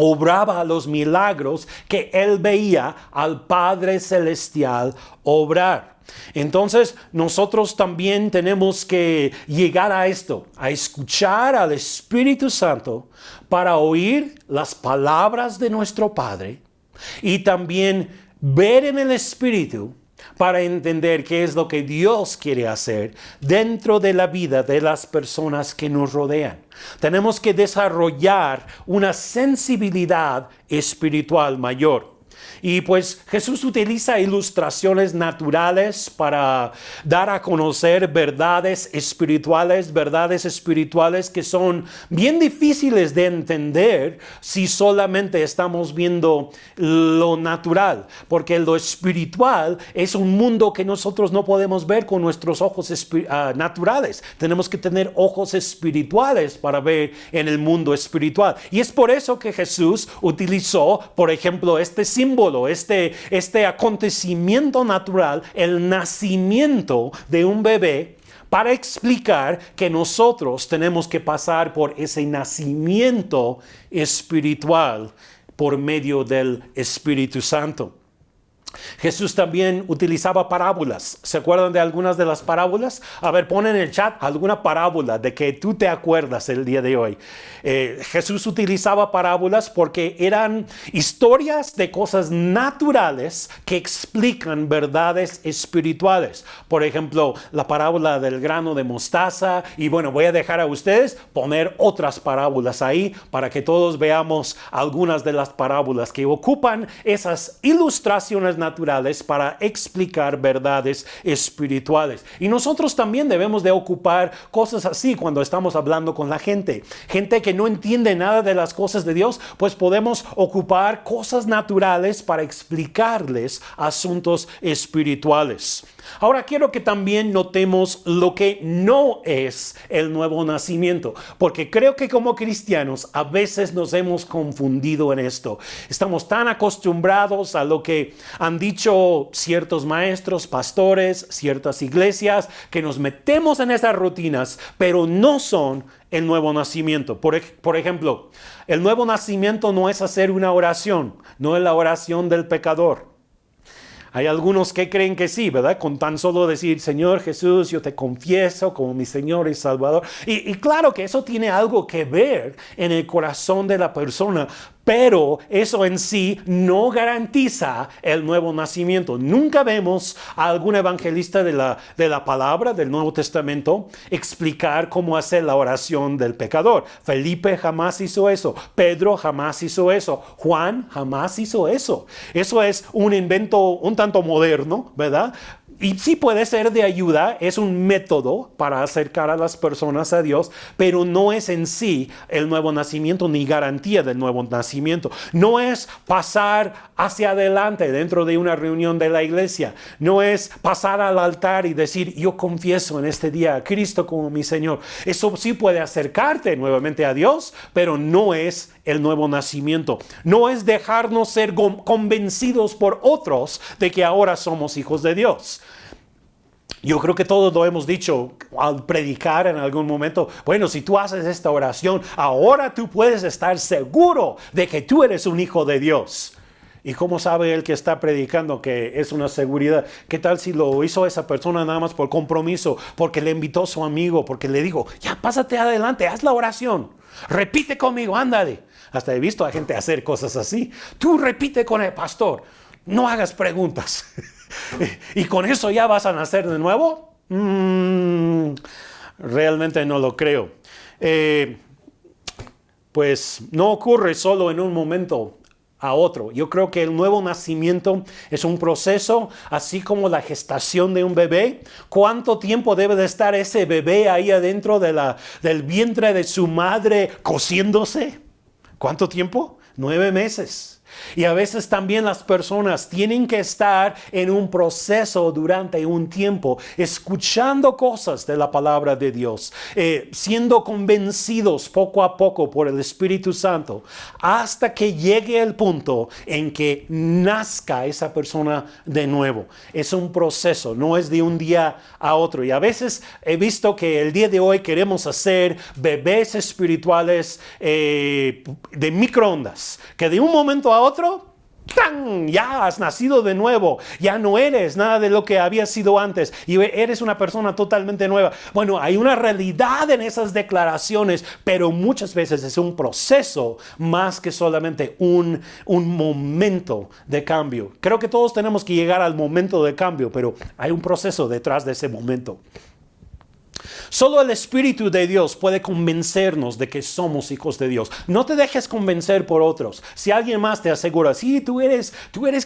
obraba los milagros que él veía al Padre Celestial obrar. Entonces nosotros también tenemos que llegar a esto, a escuchar al Espíritu Santo para oír las palabras de nuestro Padre y también ver en el Espíritu para entender qué es lo que Dios quiere hacer dentro de la vida de las personas que nos rodean. Tenemos que desarrollar una sensibilidad espiritual mayor. Y pues Jesús utiliza ilustraciones naturales para dar a conocer verdades espirituales que son bien difíciles de entender si solamente estamos viendo lo natural, porque lo espiritual es un mundo que nosotros no podemos ver con nuestros ojos naturales. Tenemos que tener ojos espirituales para ver en el mundo espiritual. Y es por eso que Jesús utilizó, por ejemplo, este símbolo, este acontecimiento natural, el nacimiento de un bebé, para explicar que nosotros tenemos que pasar por ese nacimiento espiritual por medio del Espíritu Santo. Jesús también utilizaba parábolas. ¿Se acuerdan de algunas de las parábolas? A ver, pon en el chat alguna parábola de que tú te acuerdas el día de hoy. Jesús utilizaba parábolas porque eran historias de cosas naturales que explican verdades espirituales. Por ejemplo, la parábola del grano de mostaza. Y bueno, voy a dejar a ustedes poner otras parábolas ahí para que todos veamos algunas de las parábolas que ocupan esas ilustraciones naturales para explicar verdades espirituales. Y nosotros también debemos de ocupar cosas así cuando estamos hablando con la gente que no entiende nada de las cosas de Dios, pues podemos ocupar cosas naturales para explicarles asuntos espirituales. Ahora quiero que también notemos lo que no es el nuevo nacimiento, porque creo que como cristianos a veces nos hemos confundido en esto. Estamos tan acostumbrados a lo que han dicho ciertos maestros, pastores, ciertas iglesias, que nos metemos en esas rutinas, pero no son el nuevo nacimiento. Por ejemplo, el nuevo nacimiento no es hacer una oración, no es la oración del pecador. Hay algunos que creen que sí, ¿verdad? Con tan solo decir, Señor Jesús, yo te confieso como mi Señor y Salvador. Y claro que eso tiene algo que ver en el corazón de la persona, pero eso en sí no garantiza el nuevo nacimiento. Nunca vemos a algún evangelista de la palabra del Nuevo Testamento explicar cómo hacer la oración del pecador. Felipe jamás hizo eso. Pedro jamás hizo eso. Juan jamás hizo eso. Eso es un invento un tanto moderno, ¿verdad? Y sí puede ser de ayuda, es un método para acercar a las personas a Dios, pero no es en sí el nuevo nacimiento ni garantía del nuevo nacimiento. No es pasar hacia adelante dentro de una reunión de la iglesia. No es pasar al altar y decir, yo confieso en este día a Cristo como mi Señor. Eso sí puede acercarte nuevamente a Dios, pero no es el nuevo nacimiento. No es dejarnos ser convencidos por otros de que ahora somos hijos de Dios. Yo creo que todos lo hemos dicho al predicar en algún momento. Bueno, si tú haces esta oración, ahora tú puedes estar seguro de que tú eres un hijo de Dios. ¿Y cómo sabe el que está predicando que es una seguridad? ¿Qué tal si lo hizo esa persona nada más por compromiso? Porque le invitó a su amigo, porque le dijo, ya pásate adelante, haz la oración. Repite conmigo, ándale. Hasta he visto a gente hacer cosas así. Tú repite con el pastor, no hagas preguntas. ¿Y con eso ya vas a nacer de nuevo? Realmente no lo creo. Pues no ocurre solo en un momento a otro. Yo creo que el nuevo nacimiento es un proceso, así como la gestación de un bebé. ¿Cuánto tiempo debe de estar ese bebé ahí adentro del vientre de su madre cociéndose? ¿Cuánto tiempo? 9 meses. Y a veces también las personas tienen que estar en un proceso durante un tiempo, escuchando cosas de la palabra de Dios, siendo convencidos poco a poco por el Espíritu Santo, hasta que llegue el punto en que nazca esa persona de nuevo. Es un proceso, no es de un día a otro. Y a veces he visto que el día de hoy queremos hacer bebés espirituales de microondas, que de un momento a otro, ¡Tan! Ya has nacido de nuevo. Ya no eres nada de lo que habías sido antes. Y eres una persona totalmente nueva. Bueno, hay una realidad en esas declaraciones, pero muchas veces es un proceso más que solamente un momento de cambio. Creo que todos tenemos que llegar al momento de cambio, pero hay un proceso detrás de ese momento. Solo el Espíritu de Dios puede convencernos de que somos hijos de Dios. No te dejes convencer por otros. Si alguien más te asegura, sí, tú eres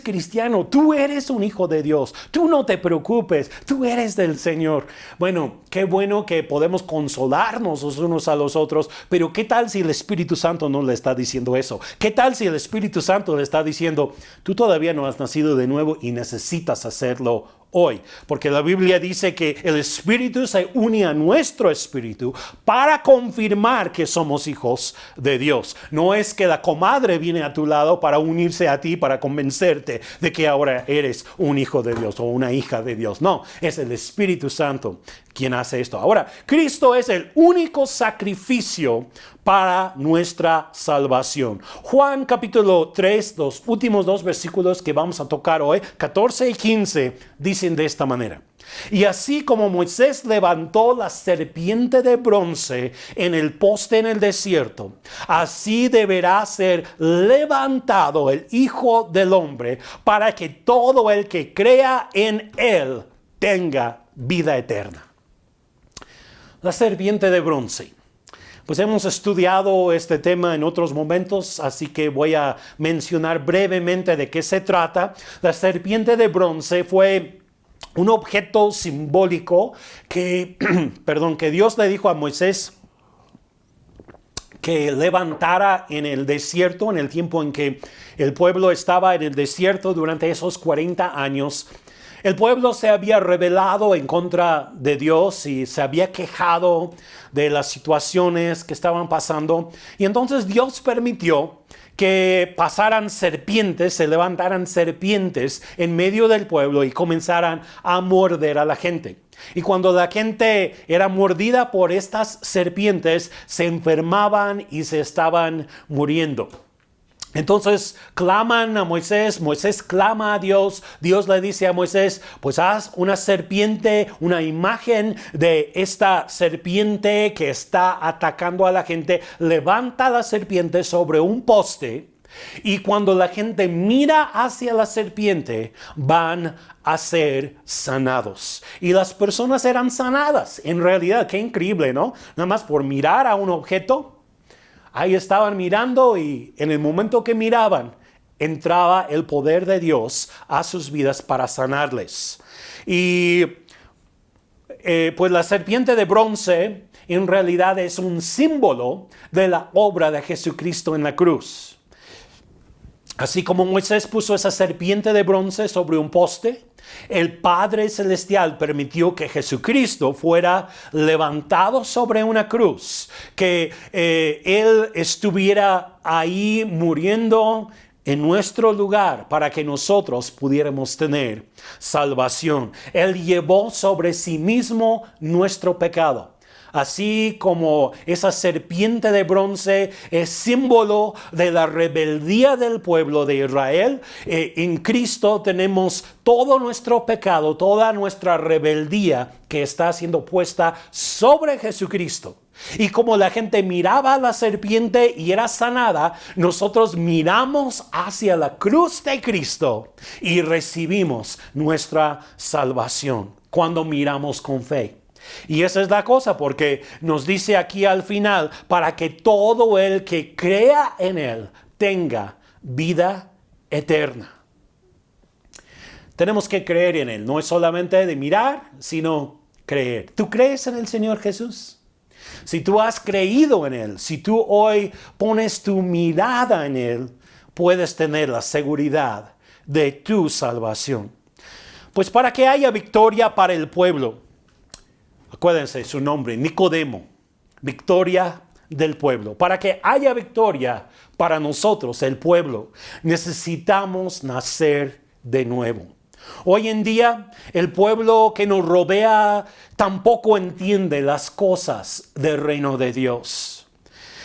cristiano, tú eres un hijo de Dios, tú no te preocupes, tú eres del Señor. Bueno, qué bueno que podemos consolarnos los unos a los otros, pero ¿qué tal si el Espíritu Santo no le está diciendo eso? ¿Qué tal si el Espíritu Santo le está diciendo, tú todavía no has nacido de nuevo y necesitas hacerlo hoy? Porque la Biblia dice que el Espíritu se une a nuestro espíritu para confirmar que somos hijos de Dios. No es que la comadre viene a tu lado para unirse a ti, para convencerte de que ahora eres un hijo de Dios o una hija de Dios. No, es el Espíritu Santo quien hace esto. Ahora, Cristo es el único sacrificio para nuestra salvación. Juan capítulo 3, los últimos dos versículos que vamos a tocar hoy, 14 y 15, dicen de esta manera. Y así como Moisés levantó la serpiente de bronce en el poste en el desierto, así deberá ser levantado el Hijo del Hombre para que todo el que crea en él tenga vida eterna. La serpiente de bronce. Pues hemos estudiado este tema en otros momentos, así que voy a mencionar brevemente de qué se trata. La serpiente de bronce fue un objeto simbólico que Dios le dijo a Moisés que levantara en el desierto, en el tiempo en que el pueblo estaba en el desierto durante esos 40 años. El pueblo se había rebelado en contra de Dios y se había quejado de las situaciones que estaban pasando. Y entonces Dios permitió que pasaran serpientes, se levantaran serpientes en medio del pueblo y comenzaran a morder a la gente. Y cuando la gente era mordida por estas serpientes, se enfermaban y se estaban muriendo. Entonces claman a Moisés, Moisés clama a Dios, Dios le dice a Moisés, pues haz una serpiente, una imagen de esta serpiente que está atacando a la gente, levanta la serpiente sobre un poste y cuando la gente mira hacia la serpiente van a ser sanados. Y las personas eran sanadas, en realidad, qué increíble, ¿no? Nada más por mirar a un objeto. Ahí estaban mirando y en el momento que miraban, entraba el poder de Dios a sus vidas para sanarles. Y pues la serpiente de bronce en realidad es un símbolo de la obra de Jesucristo en la cruz. Así como Moisés puso esa serpiente de bronce sobre un poste, el Padre Celestial permitió que Jesucristo fuera levantado sobre una cruz, que Él estuviera ahí muriendo en nuestro lugar para que nosotros pudiéramos tener salvación. Él llevó sobre sí mismo nuestro pecado. Así como esa serpiente de bronce es símbolo de la rebeldía del pueblo de Israel, en Cristo tenemos todo nuestro pecado, toda nuestra rebeldía que está siendo puesta sobre Jesucristo. Y como la gente miraba a la serpiente y era sanada, nosotros miramos hacia la cruz de Cristo y recibimos nuestra salvación cuando miramos con fe. Y esa es la cosa, porque nos dice aquí al final, para que todo el que crea en Él tenga vida eterna. Tenemos que creer en Él, no es solamente de mirar, sino creer. ¿Tú crees en el Señor Jesús? Si tú has creído en Él, si tú hoy pones tu mirada en Él, puedes tener la seguridad de tu salvación. Pues para que haya victoria para el pueblo, acuérdense su nombre, Nicodemo, victoria del pueblo. Para que haya victoria para nosotros, el pueblo, necesitamos nacer de nuevo. Hoy en día, el pueblo que nos rodea tampoco entiende las cosas del reino de Dios.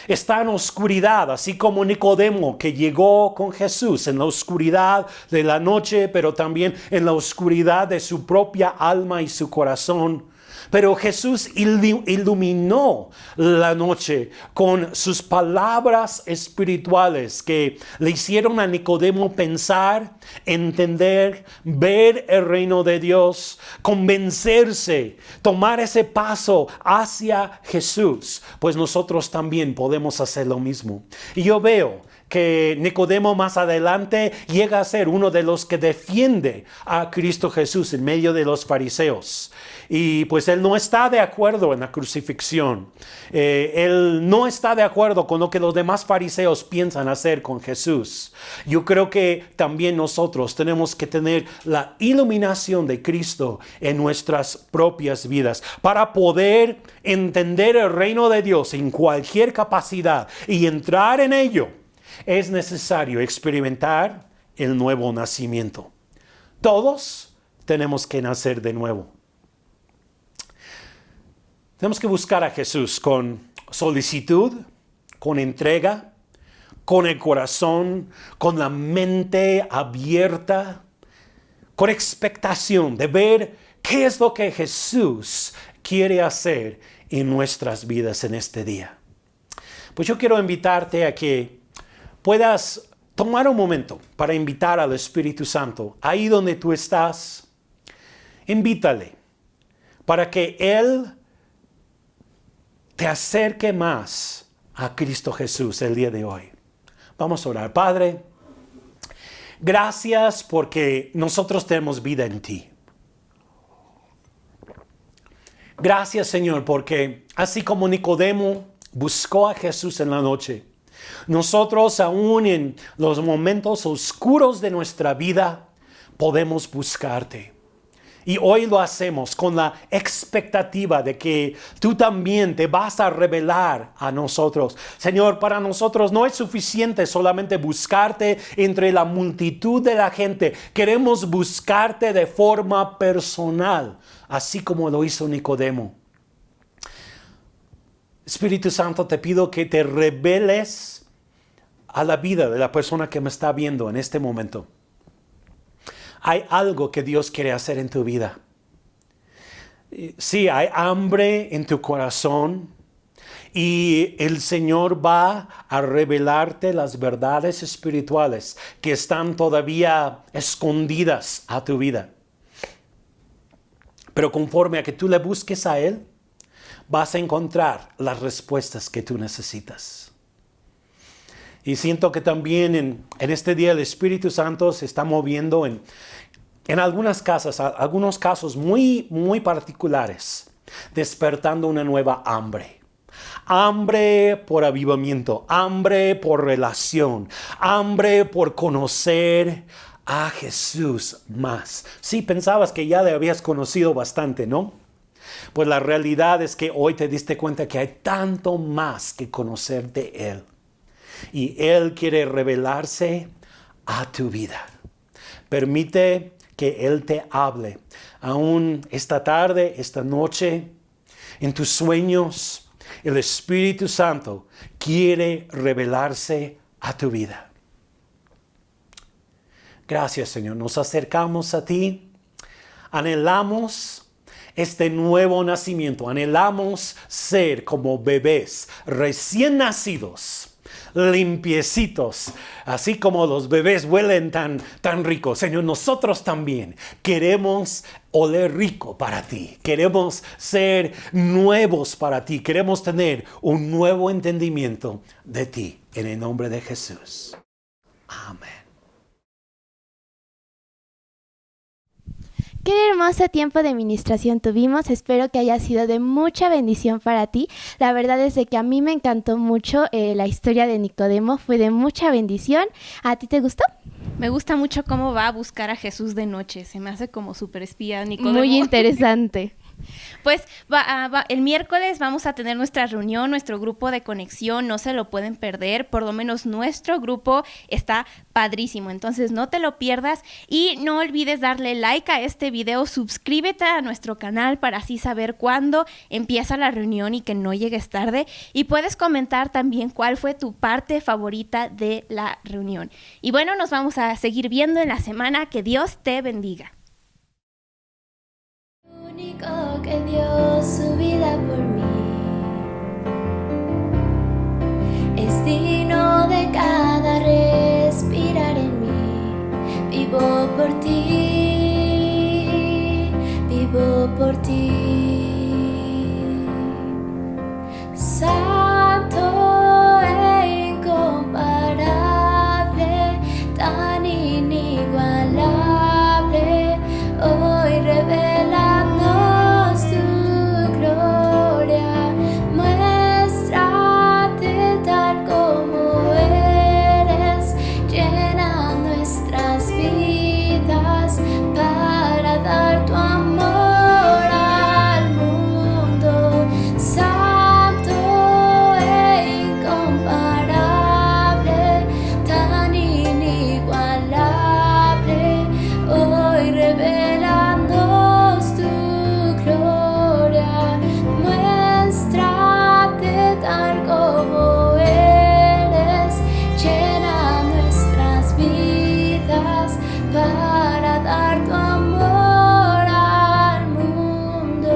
está en oscuridad, así como Nicodemo que llegó con Jesús en la oscuridad de la noche, pero también en la oscuridad de su propia alma y su corazón. Pero Jesús iluminó la noche con sus palabras espirituales que le hicieron a Nicodemo pensar, entender, ver el reino de Dios, convencerse, tomar ese paso hacia Jesús. Pues nosotros también podemos hacer lo mismo. Y yo veo que Nicodemo más adelante llega a ser uno de los que defiende a Cristo Jesús en medio de los fariseos. Y pues él no está de acuerdo en la crucifixión. Él no está de acuerdo con lo que los demás fariseos piensan hacer con Jesús. Yo creo que también nosotros tenemos que tener la iluminación de Cristo en nuestras propias vidas para poder entender el reino de Dios en cualquier capacidad y entrar en ello. Es necesario experimentar el nuevo nacimiento. Todos tenemos que nacer de nuevo. Tenemos que buscar a Jesús con solicitud, con entrega, con el corazón, con la mente abierta, con expectación de ver qué es lo que Jesús quiere hacer en nuestras vidas en este día. Pues yo quiero invitarte a que puedas tomar un momento para invitar al Espíritu Santo ahí donde tú estás. Invítale para que Él te acerque más a Cristo Jesús el día de hoy. Vamos a orar. Padre, gracias porque nosotros tenemos vida en ti. Gracias, Señor, porque así como Nicodemo buscó a Jesús en la noche, nosotros aún en los momentos oscuros de nuestra vida podemos buscarte. Y hoy lo hacemos con la expectativa de que tú también te vas a revelar a nosotros. Señor, para nosotros no es suficiente solamente buscarte entre la multitud de la gente. Queremos buscarte de forma personal, así como lo hizo Nicodemo. Espíritu Santo, te pido que te reveles a la vida de la persona que me está viendo en este momento. Hay algo que Dios quiere hacer en tu vida. Sí, hay hambre en tu corazón y el Señor va a revelarte las verdades espirituales que están todavía escondidas a tu vida. Pero conforme a que tú le busques a Él, vas a encontrar las respuestas que tú necesitas. Y siento que también en este día el Espíritu Santo se está moviendo en algunas casas, algunos casos muy, muy particulares, despertando una nueva hambre. Hambre por avivamiento, hambre por relación, hambre por conocer a Jesús más. Sí, pensabas que ya le habías conocido bastante, ¿no? Pues la realidad es que hoy te diste cuenta que hay tanto más que conocer de Él. Y Él quiere revelarse a tu vida. Permite que Él te hable. Aún esta tarde, esta noche, en tus sueños, el Espíritu Santo quiere revelarse a tu vida. Gracias, Señor. Nos acercamos a ti. Anhelamos este nuevo nacimiento. Anhelamos ser como bebés recién nacidos, limpiecitos, así como los bebés huelen tan ricos. Señor, nosotros también queremos oler rico para ti. Queremos ser nuevos para ti. Queremos tener un nuevo entendimiento de ti. En el nombre de Jesús. Amén. Qué hermoso tiempo de ministración tuvimos. Espero que haya sido de mucha bendición para ti. La verdad es de que a mí me encantó mucho la historia de Nicodemo. Fue de mucha bendición. ¿A ti te gustó? Me gusta mucho cómo va a buscar a Jesús de noche. Se me hace como súper espía Nicodemo. Muy interesante. Pues el miércoles vamos a tener nuestra reunión, nuestro grupo de conexión, no se lo pueden perder, por lo menos nuestro grupo está padrísimo, entonces no te lo pierdas y no olvides darle like a este video, suscríbete a nuestro canal para así saber cuándo empieza la reunión y que no llegues tarde, y puedes comentar también cuál fue tu parte favorita de la reunión. Y bueno, nos vamos a seguir viendo en la semana, que Dios te bendiga. Único que dio su vida por mí es digno de cada respirar en mí. Vivo por ti, vivo por ti. Santo e incomparable, tan inigualable, hoy revelanos tu gloria. Muéstrate tal como eres, llena nuestras vidas para dar tu amor al mundo. Santo e incomparable, tan inigualable, hoy revelanos tu gloria. Muéstrate tal como eres, llena nuestras vidas para dar tu amor al mundo.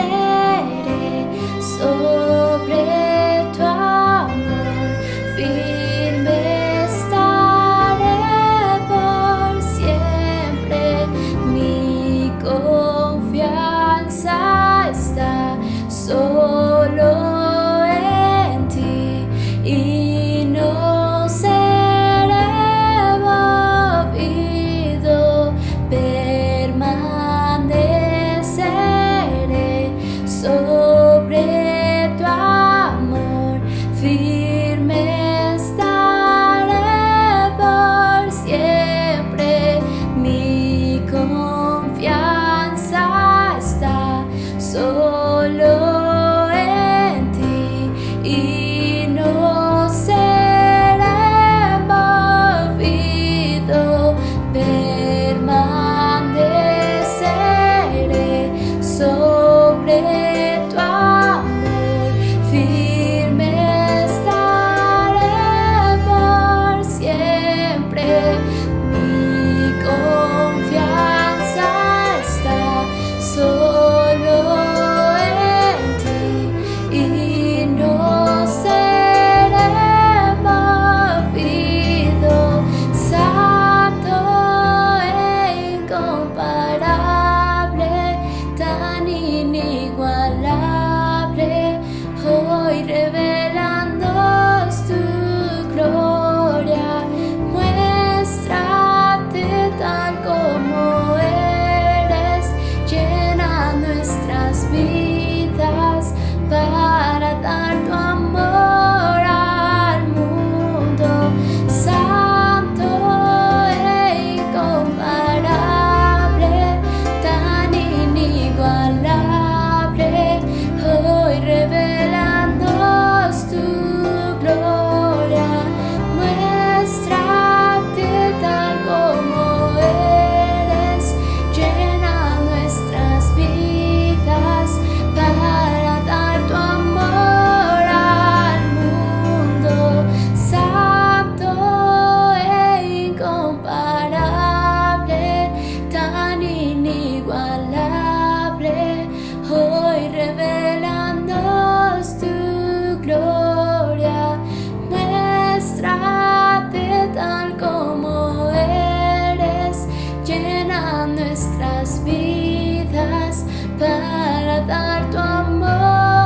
Permaneceré sobre tu amor, firme estaré por siempre. Mi confianza está solo en ti y no seré movido. Permaneceré sobre tu amor, firme estaré por siempre. Mi confianza está solo en ti y no seré movido. Permaneceré sobre tu amor, firme estaré por siempre. Mi confianza está solo en ti y no seré movido. Santo e incomparable, tan inigualable, hoy revelándonos tu gloria. Muéstrate tal como eres, llena nuestras vidas para dar tu amor al mundo. Santo e incomparable, tan inigualable, hoy revelándonos tu gloria. Muéstrate tal como eres, llena nuestras vidas para dar tu amor al mundo. Santo e incomparable, tan inigualable, hoy revelándonos tu gloria. Muéstrate tal como eres, llena nuestras vidas necesitas para dar tu amor.